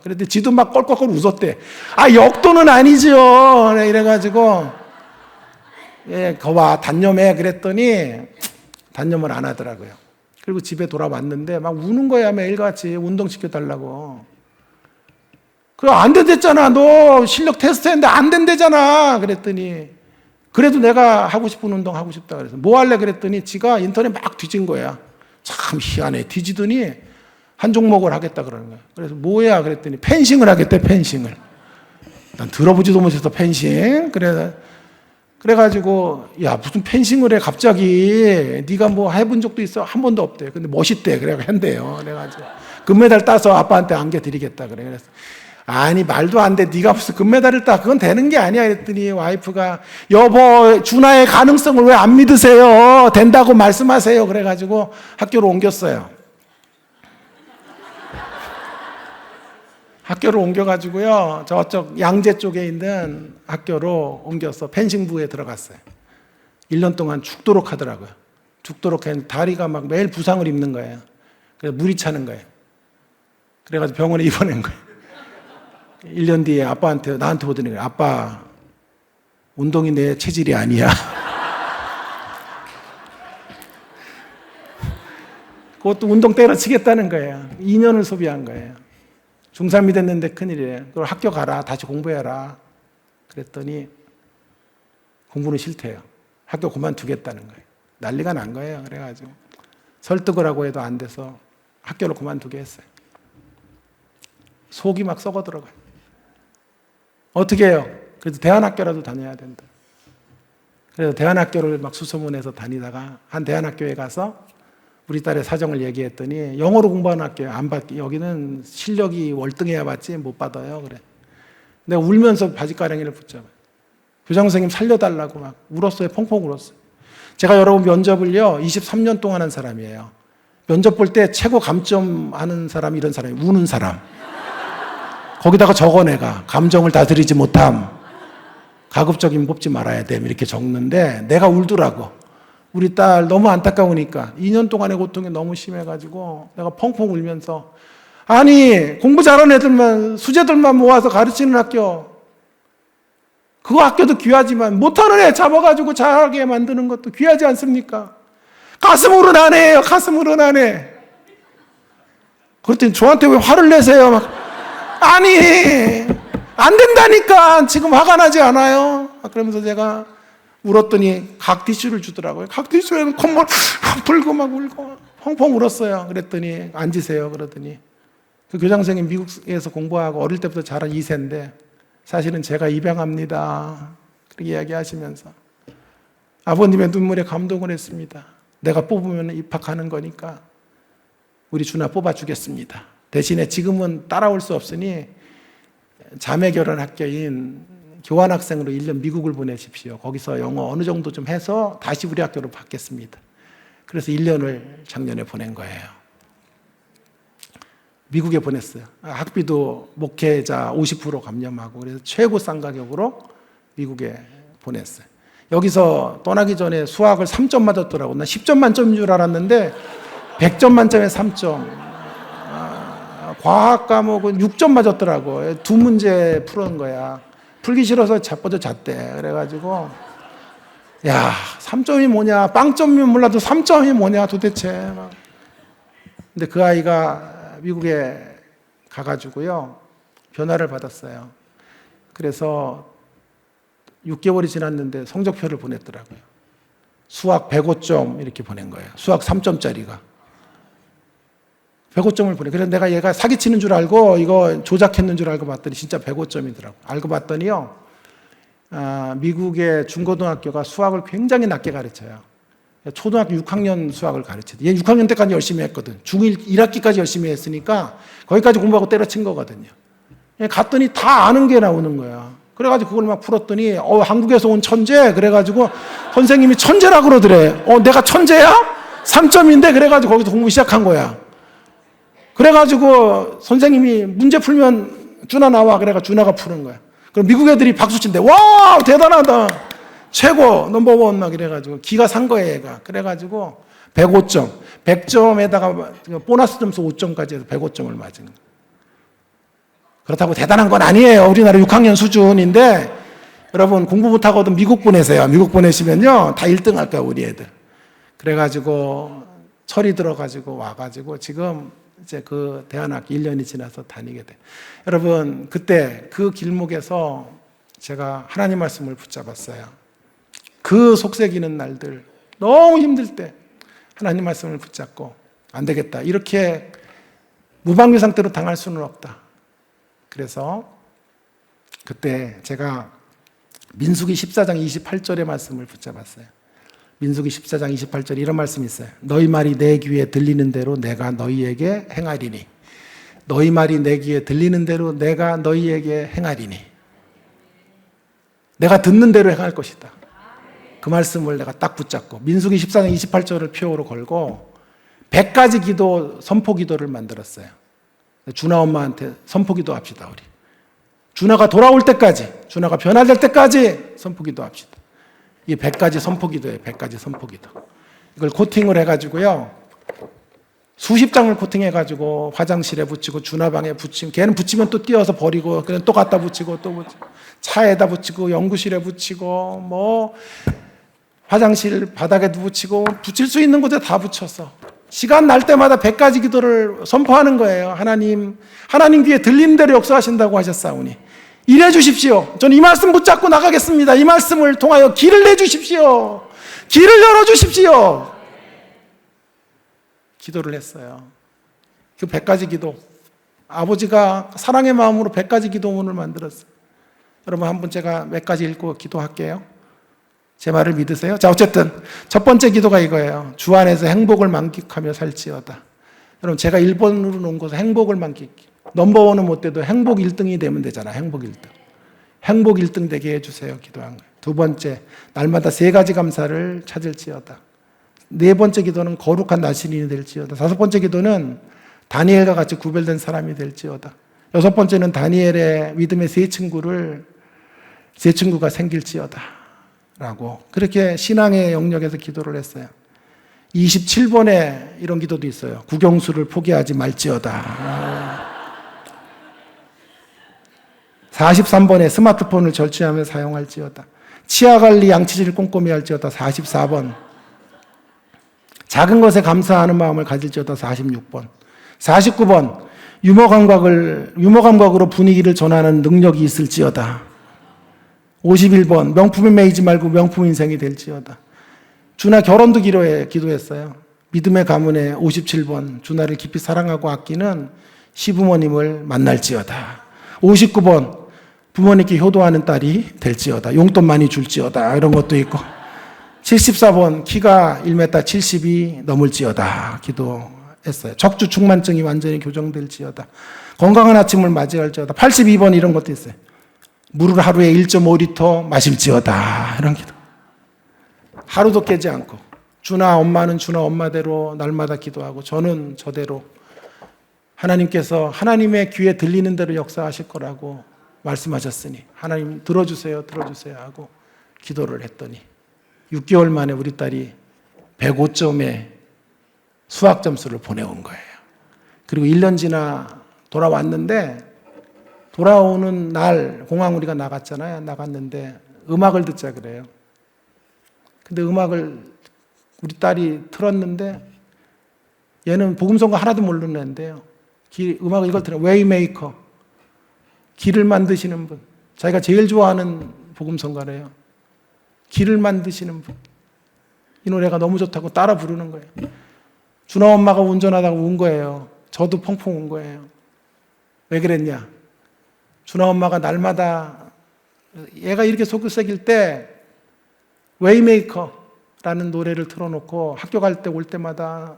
그랬더니 지도 막 껄껄껄 웃었대. 아, 역도는 아니죠. 이래가지고, 예, 거봐, 단념해. 그랬더니 단념을 안 하더라고요. 그리고 집에 돌아왔는데 막 우는 거야, 매일같이. 운동시켜달라고. 그래, 안 된댔잖아. 너 실력 테스트 했는데 안 된대잖아. 그랬더니, 그래도 내가 하고 싶은 운동 하고 싶다 그래서 뭐 할래 그랬더니 지가 인터넷 막 뒤진 거야. 참 희한해. 뒤지더니 한 종목을 하겠다 그러는 거야. 그래서 뭐야 그랬더니 펜싱을 하겠대, 펜싱을. 난 들어보지도 못해서 펜싱. 그래가지고 야, 무슨 펜싱을 해 갑자기. 네가 뭐 해본 적도 있어? 한 번도 없대. 근데 멋있대. 그래가 한대요. 그래가지고 금메달 따서 아빠한테 안겨드리겠다 그래. 그래서 아니, 말도 안 돼. 네가 무슨 금메달을 따. 그건 되는 게 아니야. 그랬더니 와이프가 여보, 준하의 가능성을 왜 안 믿으세요? 된다고 말씀하세요. 그래가지고 학교로 옮겼어요. 학교를 옮겨가지고요, 저쪽 양재 쪽에 있는 학교로 옮겨서 펜싱부에 들어갔어요. 1년 동안 죽도록 하더라고요. 죽도록 했는데 다리가 막 매일 부상을 입는 거예요. 그래서 물이 차는 거예요. 그래가지고 병원에 입원한 거예요. 1년 뒤에 나한테 오더니 그래. 아빠, 운동이 내 체질이 아니야. 그것도 운동 때려치겠다는 거예요. 2년을 소비한 거예요. 중3이 됐는데 큰일이에요. 그럼 학교 가라. 다시 공부해라. 그랬더니 공부는 싫대요. 학교 그만두겠다는 거예요. 난리가 난 거예요. 그래가지고 설득을 하고 해도 안 돼서 학교를 그만두게 했어요. 속이 막 썩어 들어가요. 어떻게 해요? 그래서 대안학교라도 다녀야 된다. 그래서 대안학교를 막 수소문해서 다니다가 한 대안학교에 가서 우리 딸의 사정을 얘기했더니 영어로 공부하는 학교에 안 받기. 여기는 실력이 월등해야 받지 못 받아요. 그래. 내가 울면서 바지가랑이를 붙잡아요. 교장 선생님 살려달라고 막 울었어요. 펑펑 울었어요. 제가 여러분 면접을요 23년 동안 한 사람이에요. 면접 볼 때 최고 감점하는 사람이 이런 사람이에요. 우는 사람. 거기다가 적어 내가 감정을 다스리지 못함, 가급적이면 뽑지 말아야 돼 이렇게 적는데 내가 울더라고. 우리 딸 너무 안타까우니까 2년 동안의 고통이 너무 심해가지고 내가 펑펑 울면서 아니 공부 잘하는 애들만 수재들만 모아서 가르치는 학교, 그 학교도 귀하지만 못하는 애 잡아가지고 잘하게 만드는 것도 귀하지 않습니까? 가슴으로 나네요. 가슴으로 나네. 그랬더니 저한테 왜 화를 내세요? 막 아니, 안 된다니까. 지금 화가 나지 않아요? 그러면서 제가 울었더니 각 티슈를 주더라고요. 각 티슈에는 콧물 불고 막 울고 펑펑 울었어요. 그랬더니 앉으세요. 그러더니 그 교장 선생님 미국에서 공부하고 어릴 때부터 자란 2세인데 사실은 제가 입양합니다. 그렇게 이야기하시면서 아버님의 눈물에 감동을 했습니다. 내가 뽑으면 입학하는 거니까 우리 준아 뽑아주겠습니다. 대신에 지금은 따라올 수 없으니 자매 결혼 학교인 교환학생으로 1년 미국을 보내십시오. 거기서 영어 어느 정도 좀 해서 다시 우리 학교로 받겠습니다. 그래서 1년을 작년에 보낸 거예요. 미국에 보냈어요. 학비도 목회자 50% 감념하고 그래서 최고 싼 가격으로 미국에 보냈어요. 여기서 떠나기 전에 수학을 3점 맞았더라고. 나 10점 만점인 줄 알았는데 100점 만점에 3점. 과학 과목은 6점 맞았더라고. 2문제 푸는 거야. 풀기 싫어서 자빠져 잤대. 그래가지고 야, 3점이 뭐냐? 빵점이면 몰라도 3점이 뭐냐 도대체. 근데 그 아이가 미국에 가가지고요 변화를 받았어요. 그래서 6개월이 지났는데 성적표를 보냈더라고요. 수학 105점 이렇게 보낸 거예요. 수학 3점짜리가 105점을 보내. 그래서 내가 얘가 사기치는 줄 알고 이거 조작했는 줄 알고 봤더니 진짜 105점이더라고. 알고 봤더니요 미국의 중고등학교가 수학을 굉장히 낮게 가르쳐요. 초등학교 6학년 수학을 가르쳐요. 얘 6학년 때까지 열심히 했거든. 중1 1학기까지 열심히 했으니까 거기까지 공부하고 때려친 거거든요. 갔더니 다 아는 게 나오는 거야. 그래가지고 그걸 막 풀었더니 한국에서 온 천재? 그래가지고 선생님이 천재라 그러더래. 내가 천재야? 3점인데? 그래가지고 거기서 공부 시작한 거야. 그래가지고 선생님이 문제 풀면 준아 나와. 그래가 준아가 푸는 거야. 그럼 미국 애들이 박수 친대. 와 대단하다. 최고 넘버원 막 이래가지고 기가 산 거예요 얘가. 그래가지고 105점 100점에다가 보너스 점수 5점까지 해서 105점을 맞은 거예요. 그렇다고 대단한 건 아니에요. 우리나라 6학년 수준인데 여러분 공부 못하거든 미국 보내세요. 미국 보내시면요 다 1등 할 거야 우리 애들. 그래가지고 철이 들어가지고 와가지고 지금 이제 그 대안학교 1년이 지나서 다니게 돼. 여러분 그때 그 길목에서 제가 하나님 말씀을 붙잡았어요. 그 속삭이는 날들 너무 힘들 때 하나님 말씀을 붙잡고 안 되겠다. 이렇게 무방비 상태로 당할 수는 없다. 그래서 그때 제가 민수기 14장 28절의 말씀을 붙잡았어요. 민수기 14장 28절 이런 말씀이 있어요. 너희 말이 내 귀에 들리는 대로 내가 너희에게 행하리니. 너희 말이 내 귀에 들리는 대로 내가 너희에게 행하리니. 내가 듣는 대로 행할 것이다. 그 말씀을 내가 딱 붙잡고 민수기 14장 28절을 표어로 걸고 100가지 기도 선포 기도를 만들었어요. 준아 엄마한테 선포 기도 합시다 우리. 준아가 돌아올 때까지 준아가 변화될 때까지 선포 기도 합시다. 이 100가지 선포 기도예요. 100가지 선포 기도. 이걸 코팅을 해가지고요 수십 장을 코팅해가지고 화장실에 붙이고 준아 방에 붙이고 걔는 붙이면 또 띄어서 버리고 그냥 또 갖다 붙이고 또 붙이고 차에다 붙이고 연구실에 붙이고 뭐 화장실 바닥에도 붙이고 붙일 수 있는 곳에 다 붙였어. 시간 날 때마다 100가지 기도를 선포하는 거예요. 하나님 귀에 들리는 대로 역사하신다고 하셨사오니 일해 주십시오. 저는 이 말씀 붙잡고 나가겠습니다. 이 말씀을 통하여 길을 내주십시오. 길을 열어주십시오. 기도를 했어요. 그 100가지 기도 아버지가 사랑의 마음으로 100가지 기도문을 만들었어요. 여러분 한번 제가 몇 가지 읽고 기도할게요. 제 말을 믿으세요? 자, 어쨌든 첫 번째 기도가 이거예요. 주 안에서 행복을 만끽하며 살지어다. 여러분 제가 1번으로 놓은 것은 행복을 만끽. 넘버원은 못 돼도 행복 1등이 되면 되잖아. 행복 1등. 행복 1등 되게 해주세요. 기도한 거예요. 두 번째, 날마다 3가지 감사를 찾을지어다. 네 번째 기도는 거룩한 나신인이 될지어다. 다섯 번째 기도는 다니엘과 같이 구별된 사람이 될지어다. 여섯 번째는 다니엘의 믿음의 세 친구가 생길지어다 라고 그렇게 신앙의 영역에서 기도를 했어요. 27번에 이런 기도도 있어요. 국영수를 포기하지 말지어다. 43번에 스마트폰을 절취하며 사용할지어다. 치아관리 양치질을 꼼꼼히 할지어다. 44번 작은 것에 감사하는 마음을 가질지어다. 46번 49번 유머 감각으로 분위기를 전하는 능력이 있을지어다. 51번 명품에 매이지 말고 명품 인생이 될지어다. 준아 결혼도 기도했어요. 믿음의 가문에 57번 준아를 깊이 사랑하고 아끼는 시부모님을 만날지어다. 59번 부모님께 효도하는 딸이 될지어다. 용돈 많이 줄지어다. 이런 것도 있고 74번 키가 1m 70이 넘을지어다. 기도했어요. 척추 충만증이 완전히 교정될지어다. 건강한 아침을 맞이할지어다. 82번 이런 것도 있어요. 물을 하루에 1.5리터 마실지어다. 이런 기도. 하루도 깨지 않고 준아 엄마는 준아 엄마대로 날마다 기도하고 저는 저대로 하나님께서 하나님의 귀에 들리는 대로 역사하실 거라고 말씀하셨으니 하나님 들어주세요 하고 기도를 했더니 6개월 만에 우리 딸이 105점의 수학 점수를 보내온 거예요. 그리고 1년 지나 돌아왔는데, 돌아오는 날 공항 우리가 나갔잖아요. 나갔는데 음악을 듣자 그래요. 근데 음악을 우리 딸이 틀었는데, 얘는 복음성가 하나도 모르는 애인데요. 음악을 이걸 들어요. 웨이메이커, 길을 만드시는 분. 자기가 제일 좋아하는 복음성가래요. 길을 만드시는 분. 이 노래가 너무 좋다고 따라 부르는 거예요. 준아 엄마가 운전하다가 운 거예요. 저도 펑펑 운 거예요. 왜 그랬냐? 준아 엄마가 날마다 얘가 이렇게 속삭일 때 웨이메이커라는 노래를 틀어놓고 학교 갈 때 올 때마다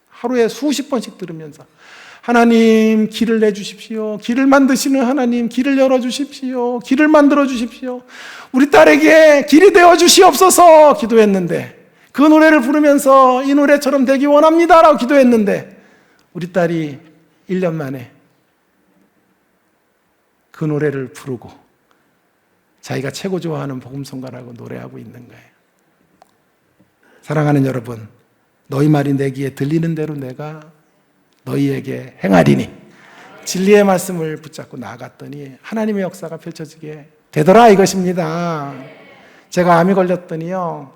하루에 수십 번씩 들으면서, 하나님 길을 내주십시오. 길을 만드시는 하나님 길을 열어주십시오. 길을 만들어 주십시오. 우리 딸에게 길이 되어 주시옵소서 기도했는데, 그 노래를 부르면서 이 노래처럼 되기 원합니다 라고 기도했는데, 우리 딸이 1년 만에 그 노래를 부르고 자기가 최고 좋아하는 복음성가라고 노래하고 있는 거예요. 사랑하는 여러분, 너희 말이 내 귀에 들리는 대로 내가 너희에게 행하리니, 진리의 말씀을 붙잡고 나아갔더니 하나님의 역사가 펼쳐지게 되더라 이것입니다. 제가 암이 걸렸더니요,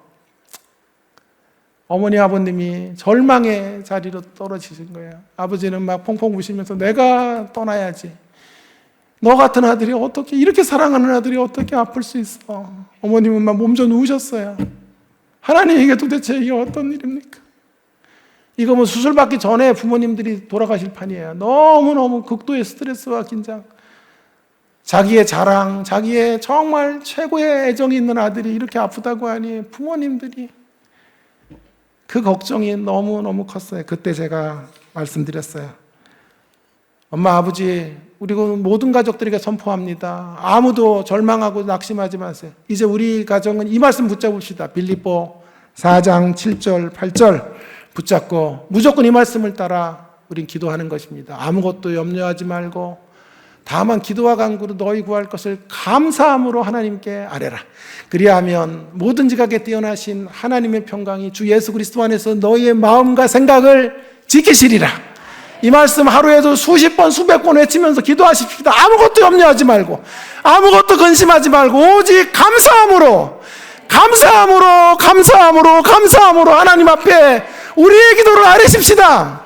어머니 아버님이 절망의 자리로 떨어지신 거예요. 아버지는 막 펑펑 우시면서 내가 떠나야지, 너 같은 아들이 어떻게, 이렇게 사랑하는 아들이 어떻게 아플 수 있어. 어머님은 막 몸져 누우셨어요. 하나님, 이게 도대체 이게 어떤 일입니까? 이거 뭐 수술 받기 전에 부모님들이 돌아가실 판이에요. 너무너무 극도의 스트레스와 긴장, 자기의 자랑, 자기의 정말 최고의 애정이 있는 아들이 이렇게 아프다고 하니 부모님들이 그 걱정이 너무너무 컸어요. 그때 제가 말씀드렸어요. 엄마, 아버지, 우리 모든 가족들에게 선포합니다. 아무도 절망하고 낙심하지 마세요. 이제 우리 가정은 이 말씀 붙잡읍시다. 빌립보 4장 7절 8절 붙잡고 무조건 이 말씀을 따라 우린 기도하는 것입니다. 아무것도 염려하지 말고 다만 기도와 간구로 너희 구할 것을 감사함으로 하나님께 아뢰라. 그리하면 모든지 각에 뛰어나신 하나님의 평강이 주 예수 그리스도 안에서 너희의 마음과 생각을 지키시리라. 이 말씀 하루에도 수십 번 수백 번 외치면서 기도하십시다. 아무것도 염려하지 말고, 아무것도 근심하지 말고, 오직 감사함으로 하나님 앞에 우리의 기도를 아뢰십시다.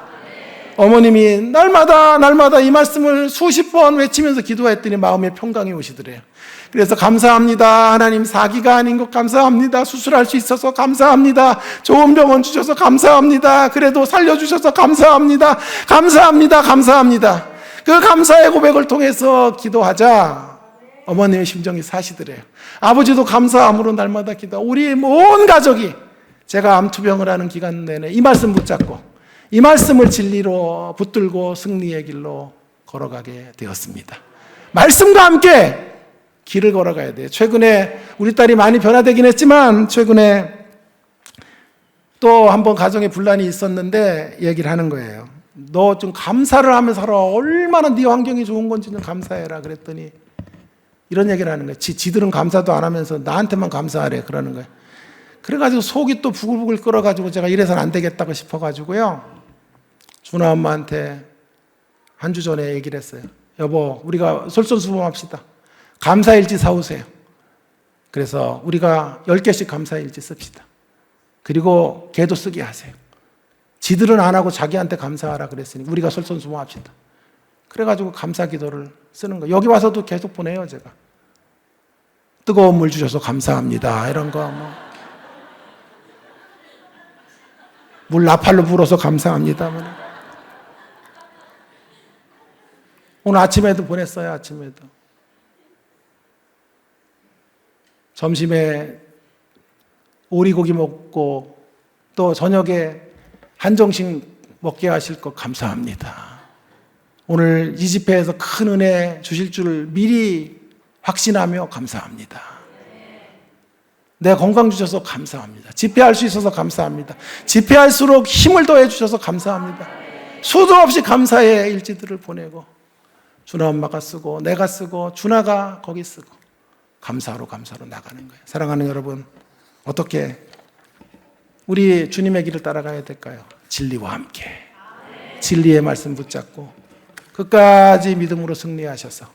어머님이 날마다 이 말씀을 수십 번 외치면서 기도했더니 마음의 평강이 오시더래요. 그래서 감사합니다. 하나님, 사기가 아닌 것 감사합니다. 수술할 수 있어서 감사합니다. 좋은 병원 주셔서 감사합니다. 그래도 살려주셔서 감사합니다. 감사합니다. 그 감사의 고백을 통해서 기도하자 어머님의 심정이 사시더래요. 아버지도 감사함으로 날마다 우리 온 가족이, 제가 암투병을 하는 기간 내내 이 말씀 붙잡고 이 말씀을 진리로 붙들고 승리의 길로 걸어가게 되었습니다. 말씀과 함께 길을 걸어가야 돼요. 최근에 우리 딸이 많이 변화되긴 했지만, 최근에 또 한 번 가정에 분란이 있었는데 얘기를 하는 거예요. 너 좀 감사를 하면서 살아. 얼마나 네 환경이 좋은 건지 좀 감사해라. 그랬더니 이런 얘기를 하는 거예요. 지들은 감사도 안 하면서 나한테만 감사하래 그러는 거예요. 그래가지고 속이 또 부글부글 끓어가지고 제가 이래서는 안 되겠다고 싶어가지고요, 준아 엄마한테 한 주 전에 얘기를 했어요. 여보, 우리가 솔선수범합시다. 감사일지 사오세요. 그래서 우리가 10개씩 감사일지 씁시다. 그리고 걔도 쓰게 하세요. 지들은 안 하고 자기한테 감사하라 그랬으니 우리가 솔선수범합시다. 그래가지고 감사 기도를 쓰는 거예요. 여기 와서도 계속 보내요. 제가 뜨거운 물 주셔서 감사합니다 이런 거, 물 나팔로 불어서 감사합니다. 오늘 아침에도 보냈어요. 아침에도. 점심에 오리고기 먹고 또 저녁에 한정식 먹게 하실 것 감사합니다. 오늘 이 집회에서 큰 은혜 주실 줄 미리 확신하며 감사합니다. 내 건강 주셔서 감사합니다. 집회할 수 있어서 감사합니다. 집회할수록 힘을 더해 주셔서 감사합니다. 수도 없이 감사의 일지들을 보내고, 준아 엄마가 쓰고 내가 쓰고 준아가 거기 쓰고 감사로 나가는 거예요. 사랑하는 여러분, 어떻게 우리 주님의 길을 따라가야 될까요? 진리와 함께 진리의 말씀 붙잡고 끝까지 믿음으로 승리하셔서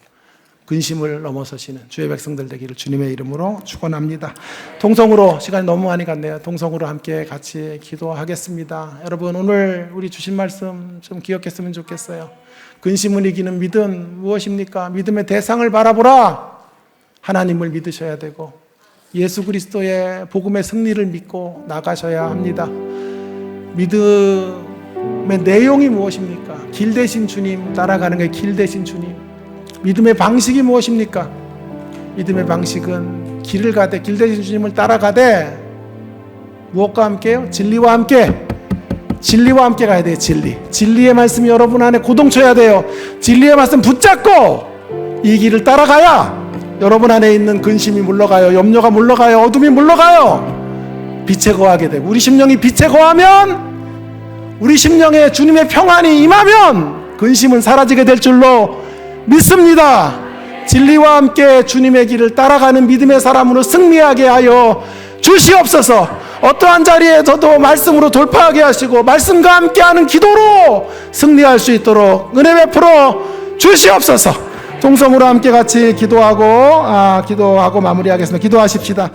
근심을 넘어서시는 주의 백성들 되기를 주님의 이름으로 축원합니다. 동성으로, 시간이 너무 많이 갔네요. 동성으로 함께 같이 기도하겠습니다. 여러분, 오늘 우리 주신 말씀 좀 기억했으면 좋겠어요. 근심을 이기는 믿음 무엇입니까? 믿음의 대상을 바라보라. 하나님을 믿으셔야 되고 예수 그리스도의 복음의 승리를 믿고 나가셔야 합니다. 믿음의 내용이 무엇입니까? 길 대신 주님 따라가는 게 길 대신 주님. 믿음의 방식이 무엇입니까? 믿음의 방식은 길을 가되 길 대신 주님을 따라가되 무엇과 함께요? 진리와 함께. 진리와 함께 가야 돼요. 진리의 말씀이 여러분 안에 고동쳐야 돼요. 진리의 말씀 붙잡고 이 길을 따라가야 여러분 안에 있는 근심이 물러가요. 염려가 물러가요. 어둠이 물러가요. 빛에 거하게 되고 우리 심령이 빛에 거하면 우리 심령에 주님의 평안이 임하면 근심은 사라지게 될 줄로 믿습니다. 진리와 함께 주님의 길을 따라가는 믿음의 사람으로 승리하게 하여 주시옵소서. 어떠한 자리에서도 말씀으로 돌파하게 하시고 말씀과 함께하는 기도로 승리할 수 있도록 은혜 베풀어 주시옵소서. 동성으로 함께 같이 기도하고 마무리하겠습니다. 기도하십시다.